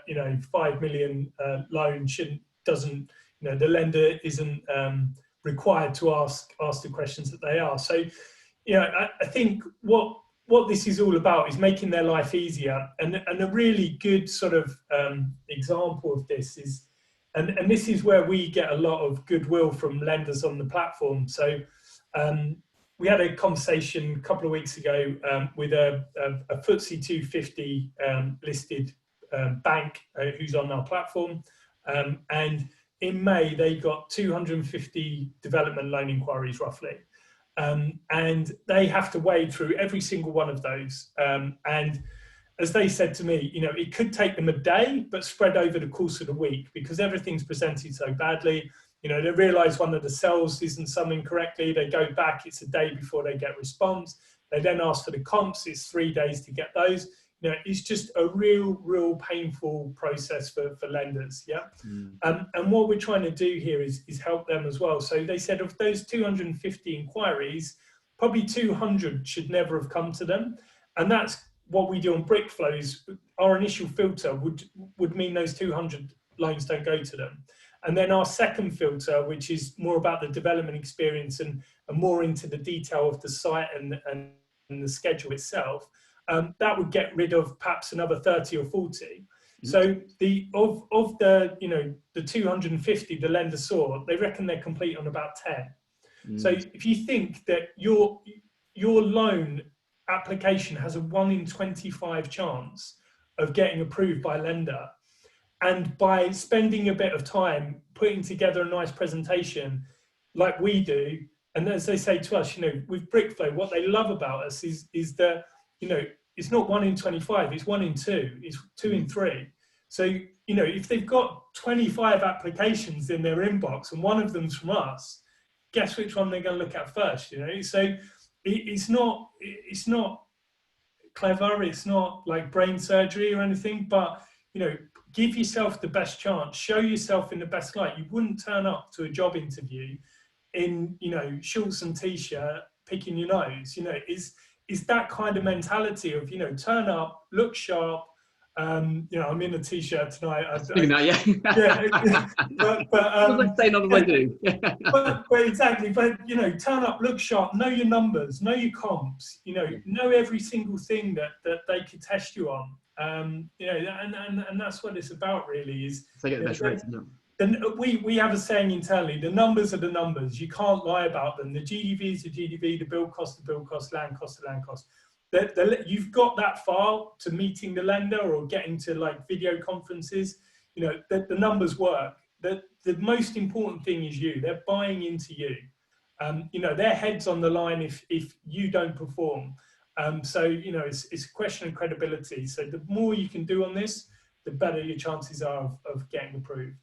5 million loan doesn't the lender isn't required to ask the questions that they are. So I think what this is all about is making their life easier, and a really good sort of example of this is and this is where we get a lot of goodwill from lenders on the platform. So we had a conversation a couple of weeks ago with a FTSE 250 listed bank who's on our platform. And in May, they got 250 development loan inquiries roughly. And they have to wade through every single one of those. And as they said to me, it could take them a day, but spread over the course of the week because everything's presented so badly. They realize one of the cells isn't summing correctly. They go back, it's a day before they get response. They then ask for the comps, it's 3 days to get those. It's just a real painful process for lenders. Yeah. And what we're trying to do here is help them as well. So they said of those 250 inquiries, probably 200 should never have come to them. And that's what we do on Brickflow is our initial filter would mean those 200 loans don't go to them. And then our second filter, which is more about the development experience and more into the detail of the site and the schedule itself, that would get rid of perhaps another 30 or 40. So of the 250 the lender saw, they reckon they're complete on about 10. So if you think that your loan application has a 1 in 25 chance of getting approved by a lender, and by spending a bit of time putting together a nice presentation like we do, and as they say to us, with Brickflow, what they love about us is that, it's not 1 in 25, it's 1 in 2, it's 2 in 3. So, if they've got 25 applications in their inbox and one of them's from us, guess which one they're going to look at first, So it's not clever, it's not like brain surgery or anything, but, give yourself the best chance, show yourself in the best light. You wouldn't turn up to a job interview in, shorts and t-shirt, picking your nose, is that kind of mentality of, turn up, look sharp. I'm in a t-shirt tonight. But exactly. But turn up, look sharp, know your numbers, know your comps. Know every single thing that they could test you on. And that's what it's about, really. Is we have a saying internally: the numbers are the numbers. You can't lie about them. The GDV is the GDV. The build cost, land cost, the land cost. You've got that far to meeting the lender or getting to like video conferences. The numbers work. The most important thing is you. They're buying into you. Their head's on the line if you don't perform. So it's a question of credibility. So the more you can do on this, the better your chances are of getting approved.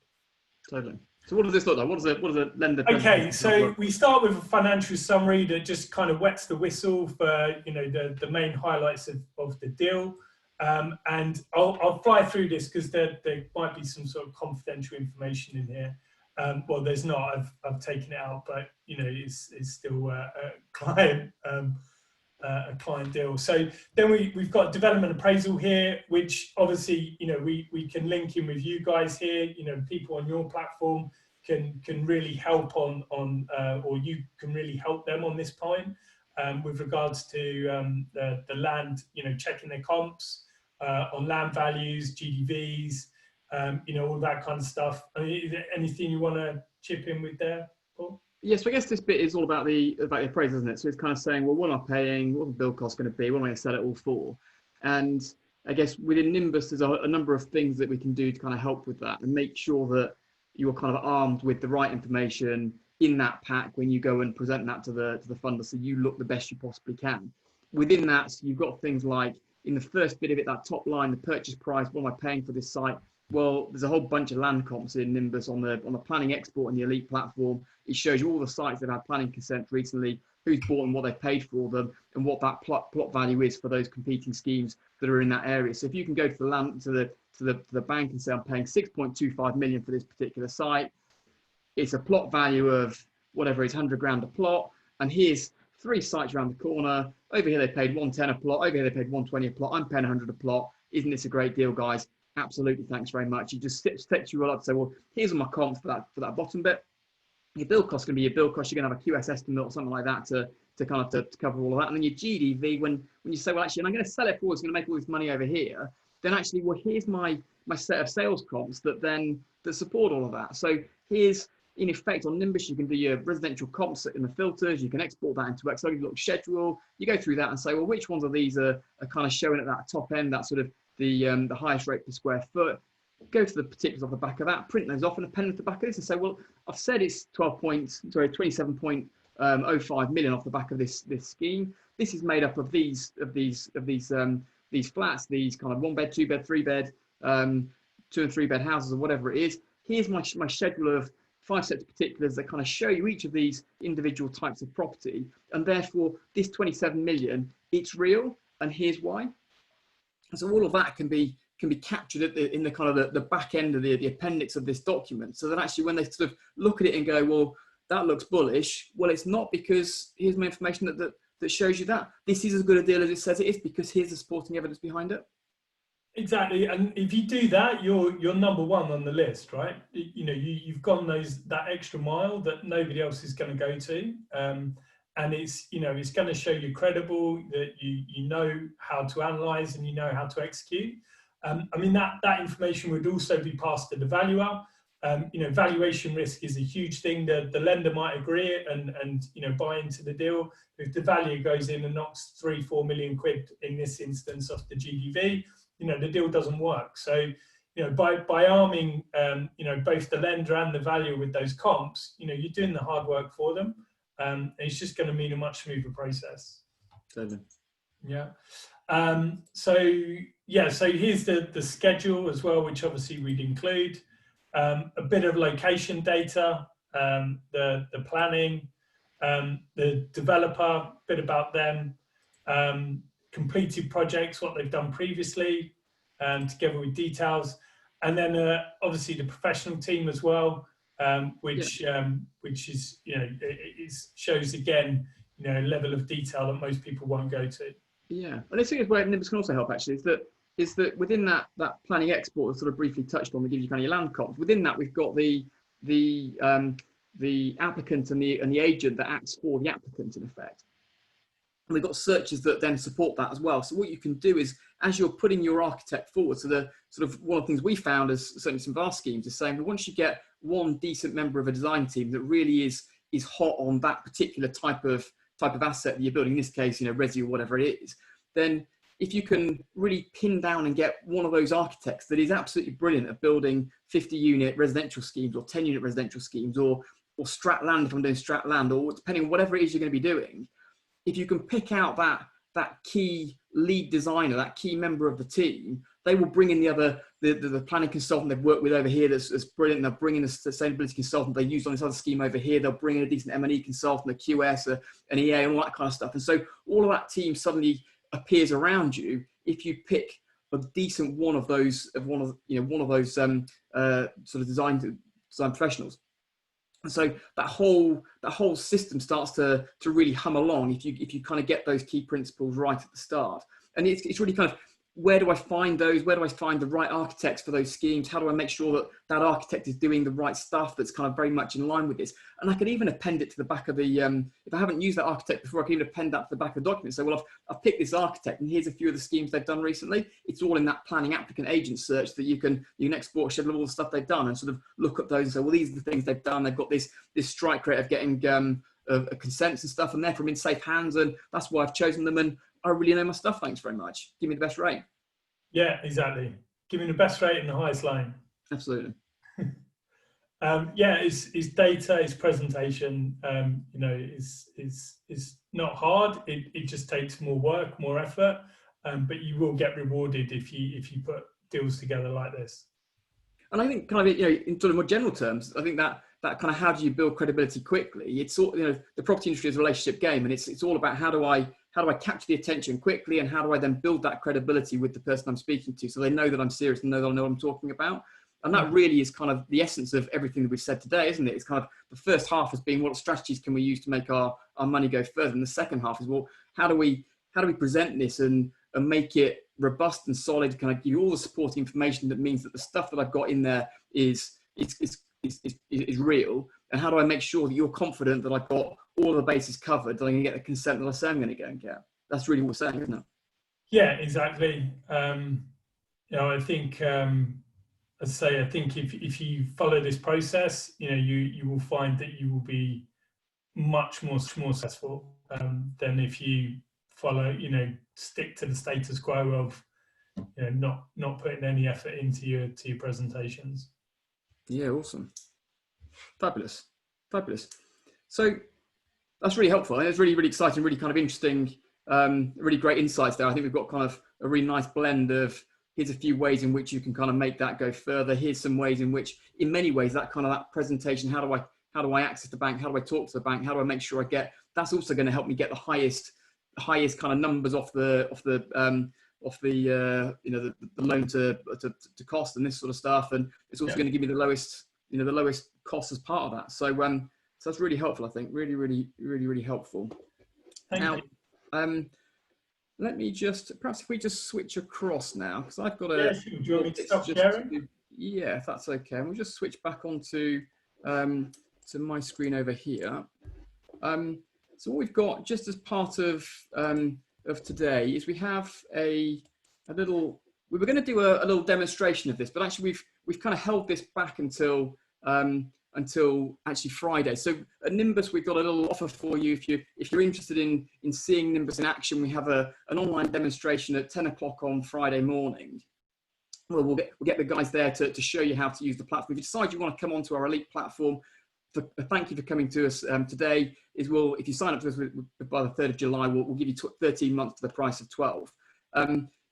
Totally. So what does this look like? What does a lender? Okay, so we start with a financial summary that just kind of wets the whistle for the main highlights of the deal. And I'll fly through this because there might be some sort of confidential information in here. Well, there's not. I've taken it out, but it's still a client deal. So then we've got development appraisal here, which obviously we can link in with you guys here. People on your platform can really help on or you can really help them on this point with regards to the land. Checking their comps on land values, GDVs, all that kind of stuff. I mean, is there anything you want to chip in with there, Paul? Yes, so I guess this bit is all about the appraisal, isn't it? So it's kind of saying, well, what am I paying? What are the build costs going to be? What am I going to sell it all for? And I guess within Nimbus, there's a number of things that we can do to kind of help with that and make sure that you're kind of armed with the right information in that pack when you go and present that to the funder, so you look the best you possibly can. Within that, so you've got things like in the first bit of it, that top line, the purchase price, what am I paying for this site? Well, there's a whole bunch of land comps in Nimbus on the planning export and the elite platform. It shows you all the sites that have had planning consent recently, who's bought them, what they paid for them, and what that plot value is for those competing schemes that are in that area. So if you can go to the land to the bank and say, I'm paying 6.25 million for this particular site, it's a plot value of whatever is 100 grand a plot, and here's 3 sites around the corner. Over here they paid 110 a plot, over here they paid 120 a plot, I'm paying 100 a plot. Isn't this a great deal, guys? Absolutely, thanks very much. You just steps you all up to say, well, here's all my comps for that bottom bit. Your build cost is going to be your build cost. You're going to have a QS estimate or something like that to cover all of that. And then your GDV, when you say, well, actually, I'm going to sell it for, it's going to make all this money over here, then actually, well, here's my set of sales comps that support all of that. So here's, in effect, on Nimbus, you can do your residential comps in the filters. You can export that into Excel, you look schedule. You go through that and say, well, which ones of these are kind of showing at that top end, that sort of the highest rate per square foot. Go to the particulars off the back of that, print those off and append to the back of this and say, well, I've said it's 27.05 million off the back of this scheme. This is made up of these flats, these kind of 1-bed, 2-bed, 3-bed, 2 and 3-bed houses, or whatever it is. Here's my schedule of 5 sets of particulars that kind of show you each of these individual types of property, and therefore this 27 million, it's real, and here's why. And so all of that can be captured in the kind of the back end of the appendix of this document, so that actually when they sort of look at it and go, well, that looks bullish, well, it's not, because here's my information that shows you that this is as good a deal as it says it is, because here's the supporting evidence behind it. Exactly, and if you do that, you're number one on the list, right? You've gone that extra mile that nobody else is going to go to, and it's going to show you credible, that you know how to analyze and you know how to execute. I mean, that information would also be passed to the valuer. Valuation risk is a huge thing. The lender might agree and buy into the deal. If the valuer goes in and knocks 3-4 million quid in this instance off the GDV, the deal doesn't work. So, by arming, both the lender and the valuer with those comps, you're doing the hard work for them. It's just going to mean a much smoother process. Totally. Yeah. So here's the schedule as well, which obviously we'd include. A bit of location data, the planning, the developer, a bit about them, completed projects, what they've done previously, together with details, and then obviously the professional team as well, which is it shows again a level of detail that most people won't go to. Yeah, and I think where Nimbus can also help actually is that within that planning export that sort of briefly touched on, we give you kind of your land comps. Within that, we've got the applicant and the agent that acts for the applicant in effect. And we've got searches that then support that as well. So what you can do is, as you're putting your architect forward, so the sort of one of the things we found as certainly some of our schemes is saying, well, once you get one decent member of a design team that really is hot on that particular type of asset that you're building, in this case, resi or whatever it is, then if you can really pin down and get one of those architects that is absolutely brilliant at building 50-unit residential schemes or 10-unit residential schemes or strat land if I'm doing strat land, or depending on whatever it is you're going to be doing, if you can pick out that key lead designer, that key member of the team, they will bring in the planning consultant they've worked with over here that's brilliant. They'll bring in a sustainability consultant they used on this other scheme over here. They'll bring in a decent M&E consultant, a QS, an EA, and all that kind of stuff. And so all of that team suddenly appears around you if you pick a decent one of those sort of design professionals. And so that whole system starts to really hum along if you kind of get those key principles right at the start. And it's really kind of, where do I find those? Where do I find the right architects for those schemes? How do I make sure that architect is doing the right stuff that's kind of very much in line with this? And I could even append it to the back of the, if I haven't used that architect before, I can even append that to the back of the document. So, well, I've picked this architect and here's a few of the schemes they've done recently. It's all in that planning applicant agent search that you can export a schedule of all the stuff they've done and sort of look at those and say, well, these are the things they've done. They've got this strike rate of getting consents and stuff, and therefore I'm in safe hands, and that's why I've chosen them, and I really know my stuff. Thanks very much. Give me the best rate. Yeah, exactly. Give me the best rate and the highest line. Absolutely. Yeah, it's data, it's presentation. You know, is not hard. It just takes more work, more effort, but you will get rewarded if you put deals together like this. And I think kind of, in sort of more general terms, I think that kind of how do you build credibility quickly? It's all, the property industry is a relationship game, and it's all about how do I capture the attention quickly, and how do I then build that credibility with the person I'm speaking to, so they know that I'm serious and know that I know what I'm talking about. And that really is kind of the essence of everything that we've said today, isn't it? It's kind of the first half has been what strategies can we use to make our money go further, and the second half is, well, how do we present this and make it robust and solid? Can I give you all the supporting information that means that the stuff that I've got in there is real? And how do I make sure that you're confident that I've got all the bases covered, that I can get the consent that I say I'm going to go and get? That's really what we're saying, isn't it? Yeah, exactly. I think, as I say, I think if you follow this process, you will find that you will be much more successful than if you follow, stick to the status quo of, not putting any effort into your presentations. Yeah, awesome, fabulous. So that's really helpful, and it's really, really exciting, really kind of interesting, really great insights there. I think we've got kind of a really nice blend of, here's a few ways in which you can kind of make that go further. Here's some ways in which, in many ways, that presentation, how do I access the bank? How do I talk to the bank? How do I make sure that's also going to help me get the highest kind of numbers off the loan to cost and this sort of stuff. And it's also going to give me the lowest cost as part of that. So so that's really helpful, I think. Really, really, really, really helpful. Thank you. Let me perhaps if we just switch across now, because I've got sure. Do you want me to stop sharing? Yeah, if that's okay. And we'll just switch back onto to my screen over here. So what we've got just as part of today is we have we were going to do a little demonstration of this, but actually we've kind of held this back until actually Friday. So at Nimbus, we've got a little offer for you. If you're interested in seeing Nimbus in action, we have an online demonstration at 10 o'clock on Friday morning. Well, we'll get the guys there to show you how to use the platform. If you decide you want to come onto our elite platform, thank you for coming to us today. If you sign up to us by the 3rd of July, we'll give you 13 months for the price of 12.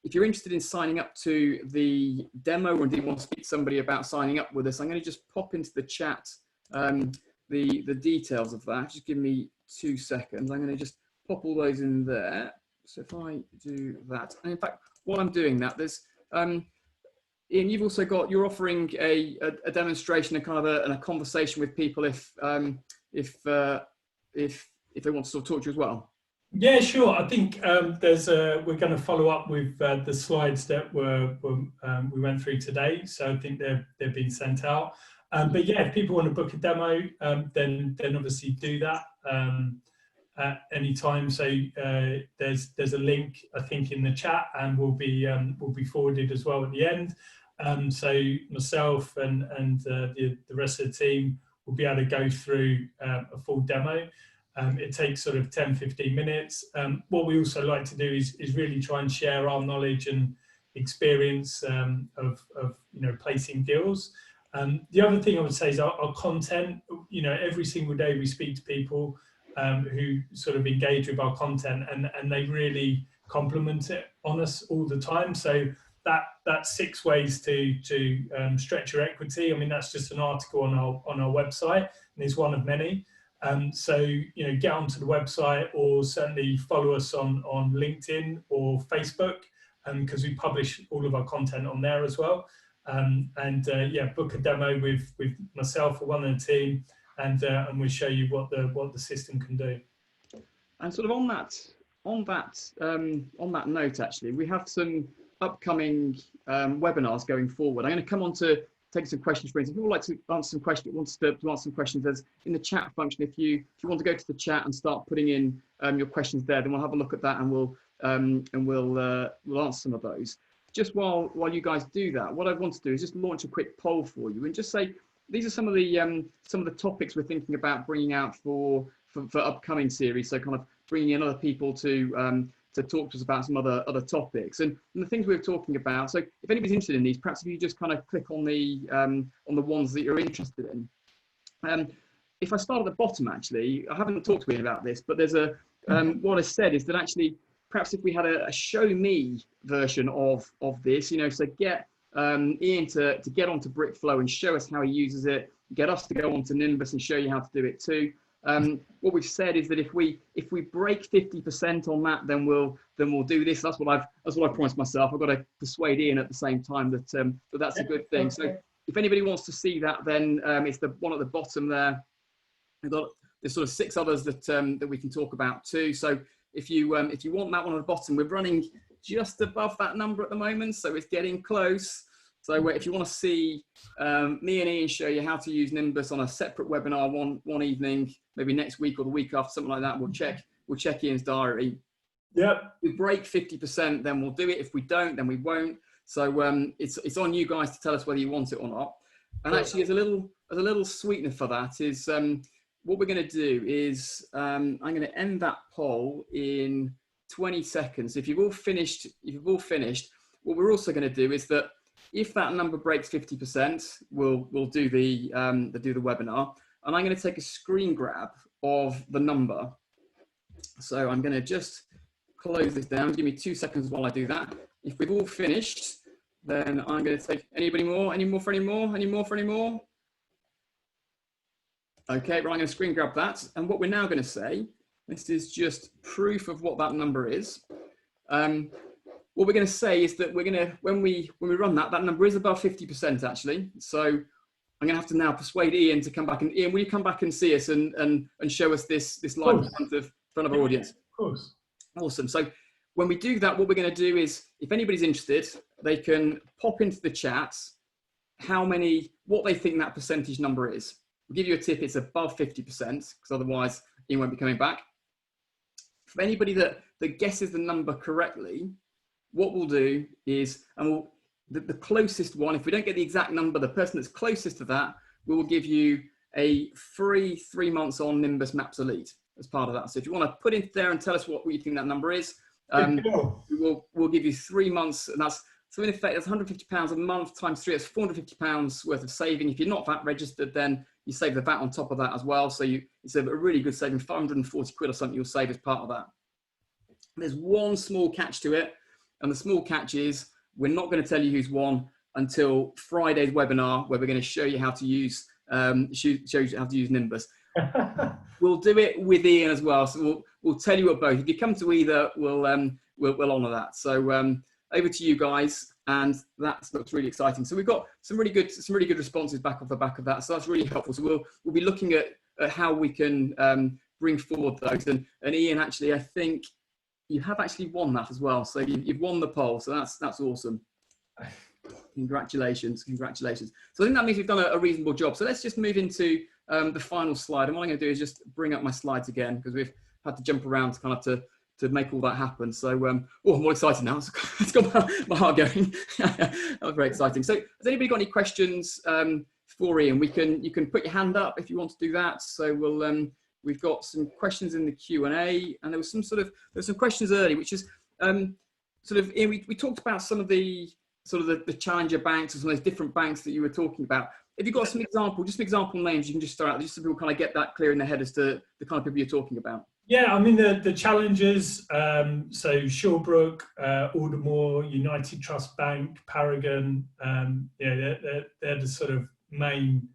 If you're interested in signing up to the demo, or indeed want to speak to somebody about signing up with us, I'm going to just pop into the chat the details of that. Just give me 2 seconds. I'm going to just pop all those in there. So if I do that, and in fact, while I'm doing that, there's Ian, you're offering a demonstration and kind of a conversation with people if they want to sort of talk to you as well. Yeah, sure. I think we're going to follow up with the slides that we went through today. So I think they've been sent out. But yeah, if people want to book a demo, then obviously do that at any time. So there's a link, I think, in the chat, and will be forwarded as well at the end. So myself and the rest of the team will be able to go through a full demo. It takes sort of 10-15 minutes. What we also like to do is really try and share our knowledge and experience of placing deals. The other thing I would say is our content. Every single day we speak to people who sort of engage with our content, and they really compliment it on us all the time. So that's 6 ways to stretch your equity. I mean, that's just an article on our website, and it's one of many. So get onto the website, or certainly follow us on LinkedIn or Facebook, because we publish all of our content on there as well. Yeah, book a demo with myself or one of the team, and we'll show you what the system can do. And sort of on that note, actually, we have some upcoming webinars going forward. I'm going to come on to take some questions for instance. If people would like to answer some questions, to answer some questions, there's in the chat function. If you want to go to the chat and start putting in your questions there, then we'll have a look at that, and we'll answer some of those. Just while you guys do that, what I want to do is just launch a quick poll for you and just say these are some of the topics we're thinking about bringing out for upcoming series. So kind of bringing in other people to talk to us about some other topics and the things we were talking about. So if anybody's interested in these, perhaps if you just kind of click on the ones that you're interested in. If I start at the bottom, actually, I haven't talked to Ian about this, but there's what I said is that actually, perhaps if we had a show me version of this, so get Ian to get onto Brickflow and show us how he uses it, get us to go onto Nimbus and show you how to do it too. What we've said is that if we break 50% on that, then we'll do this. That's what I promised myself. I've got to persuade Ian at the same time that that's a good thing. So if anybody wants to see that, then it's the one at the bottom there. There's sort of 6 others that we can talk about too. So if you want that one at the bottom, we're running just above that number at the moment, so it's getting close. So if you want to see me and Ian show you how to use Nimbus on a separate webinar one evening, maybe next week or the week after, something like that, we'll check Ian's diary. Yep. If we break 50%, then we'll do it. If we don't, then we won't. So it's on you guys to tell us whether you want it or not. And actually, as a little sweetener for that is what we're going to do is I'm going to end that poll in 20 seconds. If you've all finished, what we're also going to do is that if that number breaks 50%, we'll do the webinar, and I'm going to take a screen grab of the number. So I'm going to just close this down. Give me 2 seconds while I do that. If we've all finished, then I'm going to take any more. Okay, right, I'm going to screen grab that. And what we're now going to say, this is just proof of what that number is. What we're going to say is that we're going to, when we run that number is above 50% actually. So I'm going to have to now persuade Ian to come back. And Ian, will you come back and see us and show us this live in front of our audience? Of course. Awesome. So when we do that, what we're going to do is, if anybody's interested, they can pop into the chat what they think that percentage number is. We'll give you a tip, it's above 50%, because otherwise Ian won't be coming back. For anybody that guesses the number correctly, what we'll do is, the closest one, if we don't get the exact number, the person that's closest to that, we will give you a free 3 months on Nimbus Maps Elite as part of that. So if you want to put in there and tell us what you think that number is, we'll give you 3 months, and so in effect, that's £150 a month times 3, that's £450 worth of saving. If you're not VAT registered, then you save the VAT on top of that as well. So it's a really good saving, 540 quid or something you'll save as part of that. There's one small catch to it, and the small catch is we're not going to tell you who's won until Friday's webinar, where we're going to show you how to use Nimbus. We'll do it with Ian as well, so we'll tell you about both. If you come to either, we'll honour that. So over to you guys, and that looks really exciting. So we've got some really good responses back off the back of that. So that's really helpful. So we'll be looking at how we can bring forward those. And Ian, actually, I think you have actually won that as well. So you've won the poll. So that's awesome. Congratulations. So I think that means we've done a reasonable job. So let's just move into the final slide. And what I'm going to do is just bring up my slides again, because we've had to jump around to kind of to make all that happen. So, I'm more excited now. It's got my heart going. That was very exciting. So has anybody got any questions for Ian? You can put your hand up if you want to do that. So we've got some questions in the Q&A, and there was some questions early, which is Ian, we talked about some of the the challenger banks or some of those different banks that you were talking about. Have you got some example names you can just throw out, just so people kind of get that clear in their head as to the kind of people you're talking about? Yeah, I mean the challengers, so Shawbrook, Aldermore, United Trust Bank, Paragon, they're the sort of main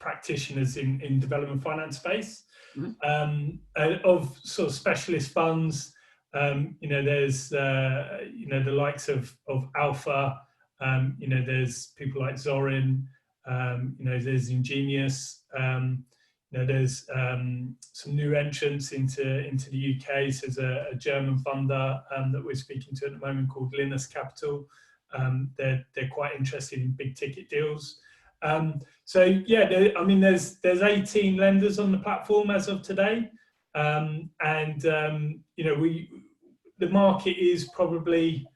practitioners in development finance space. Mm-hmm. Of sort of specialist funds, there's the likes of Alpha, there's people like Zorin, there's Ingenious. There's some new entrants into the UK. So there's a German funder that we're speaking to at the moment called Linus Capital. They're quite interested in big ticket deals. So yeah, there's 18 lenders on the platform as of today, the market is probably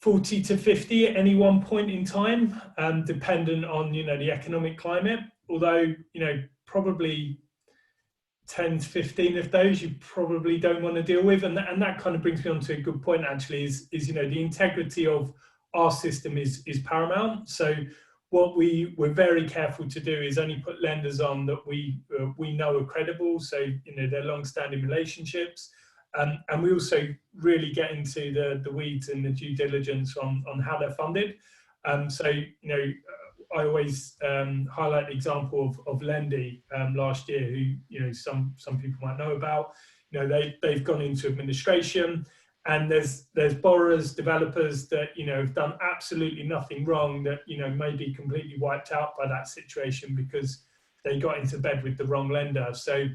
40 to 50 at any one point in time, dependent on the economic climate. Although probably 10 to 15 of those you probably don't want to deal with, and that kind of brings me on to a good point actually, is the integrity of our system is paramount. So what we're very careful to do is only put lenders on that we know are credible, so they're long-standing relationships, and we also really get into the weeds and the due diligence on how they're funded. So I always highlight the example of Lendy last year, who some people might know about. They've gone into administration, and there's borrowers, developers that have done absolutely nothing wrong, that may be completely wiped out by that situation because they got into bed with the wrong lender. So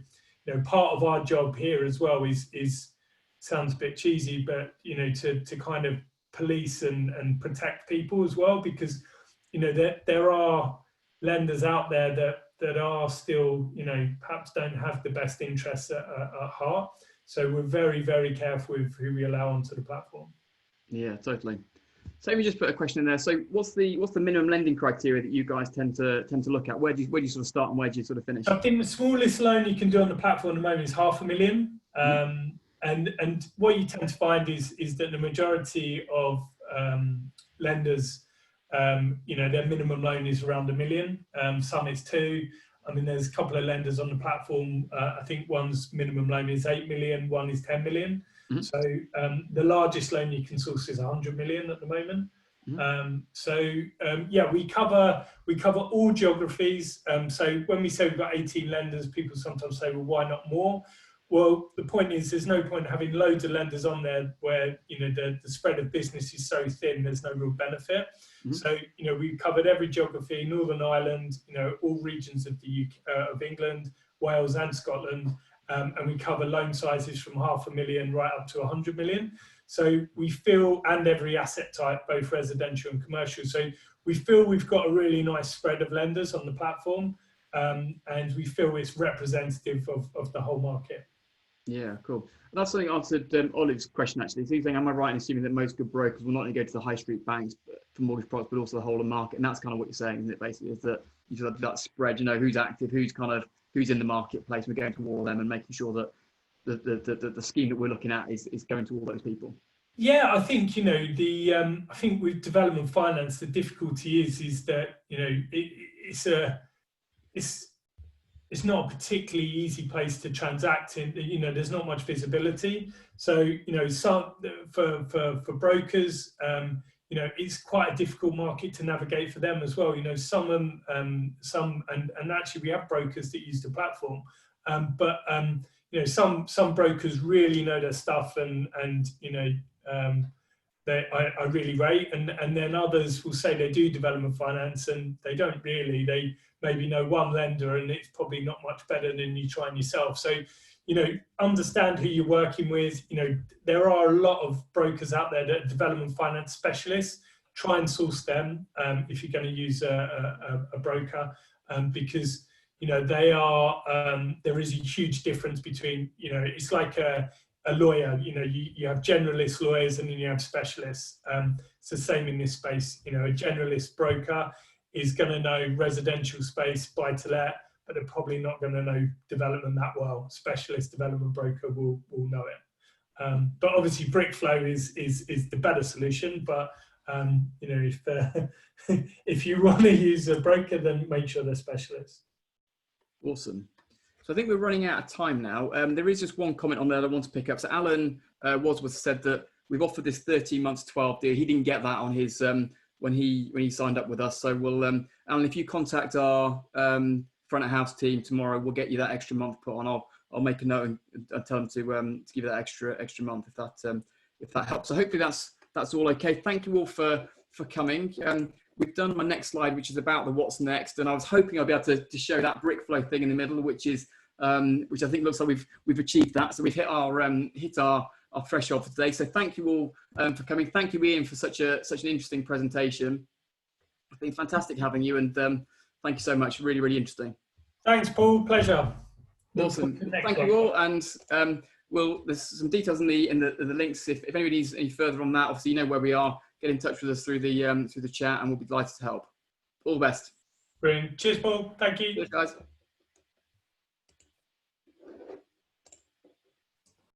part of our job here as well is sounds a bit cheesy, but to kind of police and protect people as well, because there are lenders out there that are still perhaps don't have the best interests at heart. So we're very, very careful with who we allow onto the platform. Yeah, totally. So let me just put a question in there. So what's the minimum lending criteria that you guys tend to look at? Where do you sort of start and where do you sort of finish? I think the smallest loan you can do on the platform at the moment is $500,000. And what you tend to find is that the majority of lenders, their minimum loan is around $1 million. Some is 2 million. I mean, there's a couple of lenders on the platform. I think one's minimum loan is 8 million, one is 10 million. Mm-hmm. So the largest loan you can source is 100 million at the moment. Mm-hmm. Yeah, we cover all geographies. So when we say we've got 18 lenders, people sometimes say, well, why not more? Well, the point is, there's no point having loads of lenders on there where the spread of business is so thin, there's no real benefit. Mm-hmm. So we covered every geography: Northern Ireland, all regions of the UK, of England, Wales, and Scotland, and we cover loan sizes from $500,000 right up to 100 million. So we feel, and every asset type, both residential and commercial. So we feel we've got a really nice spread of lenders on the platform, and we feel it's representative of the whole market. Yeah, cool. That's something answered Olive's question actually. So he's saying, am I right in assuming that most good brokers will not only go to the high street banks for mortgage products, but also the whole of the market? And that's kind of what you're saying, isn't it? Basically, is that you just have that spread, who's active, who's in the marketplace. We're going to all of them and making sure that the scheme that we're looking at is going to all those people. Yeah, I think I think with development finance, the difficulty is that it's not a particularly easy place to transact in. There's not much visibility. So some for brokers, it's quite a difficult market to navigate for them as well. Some and actually we have brokers that use the platform, but some brokers really know their stuff and I really rate, and then others will say they do development finance and they don't really. They maybe know one lender and it's probably not much better than you trying yourself. So understand who you're working with. There are a lot of brokers out there that are development finance specialists. Try and source them if you're going to use a broker, because they are there is a huge difference between it's like a lawyer. You have generalist lawyers and then you have specialists. It's the same in this space. A generalist broker is going to know residential space, buy to let, but they're probably not going to know development that well. Specialist development broker will know it. But obviously Brickflow is the better solution. But if you want to use a broker, then make sure they're specialists. Awesome. So I think we're running out of time now. There is just one comment on there that I want to pick up. So Alan Wadsworth said that we've offered this 13 months 12 deal. He didn't get that on his when he signed up with us. So we'll Alan, if you contact our front of house team tomorrow, we'll get you that extra month put on. I'll make a note and tell them to give you that extra month if that helps. So hopefully that's all okay. Thank you all for coming. We've done my next slide, which is about the what's next, and I was hoping I'd be able to show that Brickflow thing in the middle, which I think looks like we've achieved that. So we've hit our threshold for today. So thank you all for coming. Thank you, Ian, for such an interesting presentation. It's been fantastic having you, and thank you so much. Really, really interesting. Thanks, Paul. Pleasure. Awesome. Thank you all, and there's some details in the links. If anybody needs any further on that, obviously you know where we are. Get in touch with us through the chat, and we'll be delighted to help. All the best. Brilliant. Cheers, Paul. Thank you. Cheers, guys.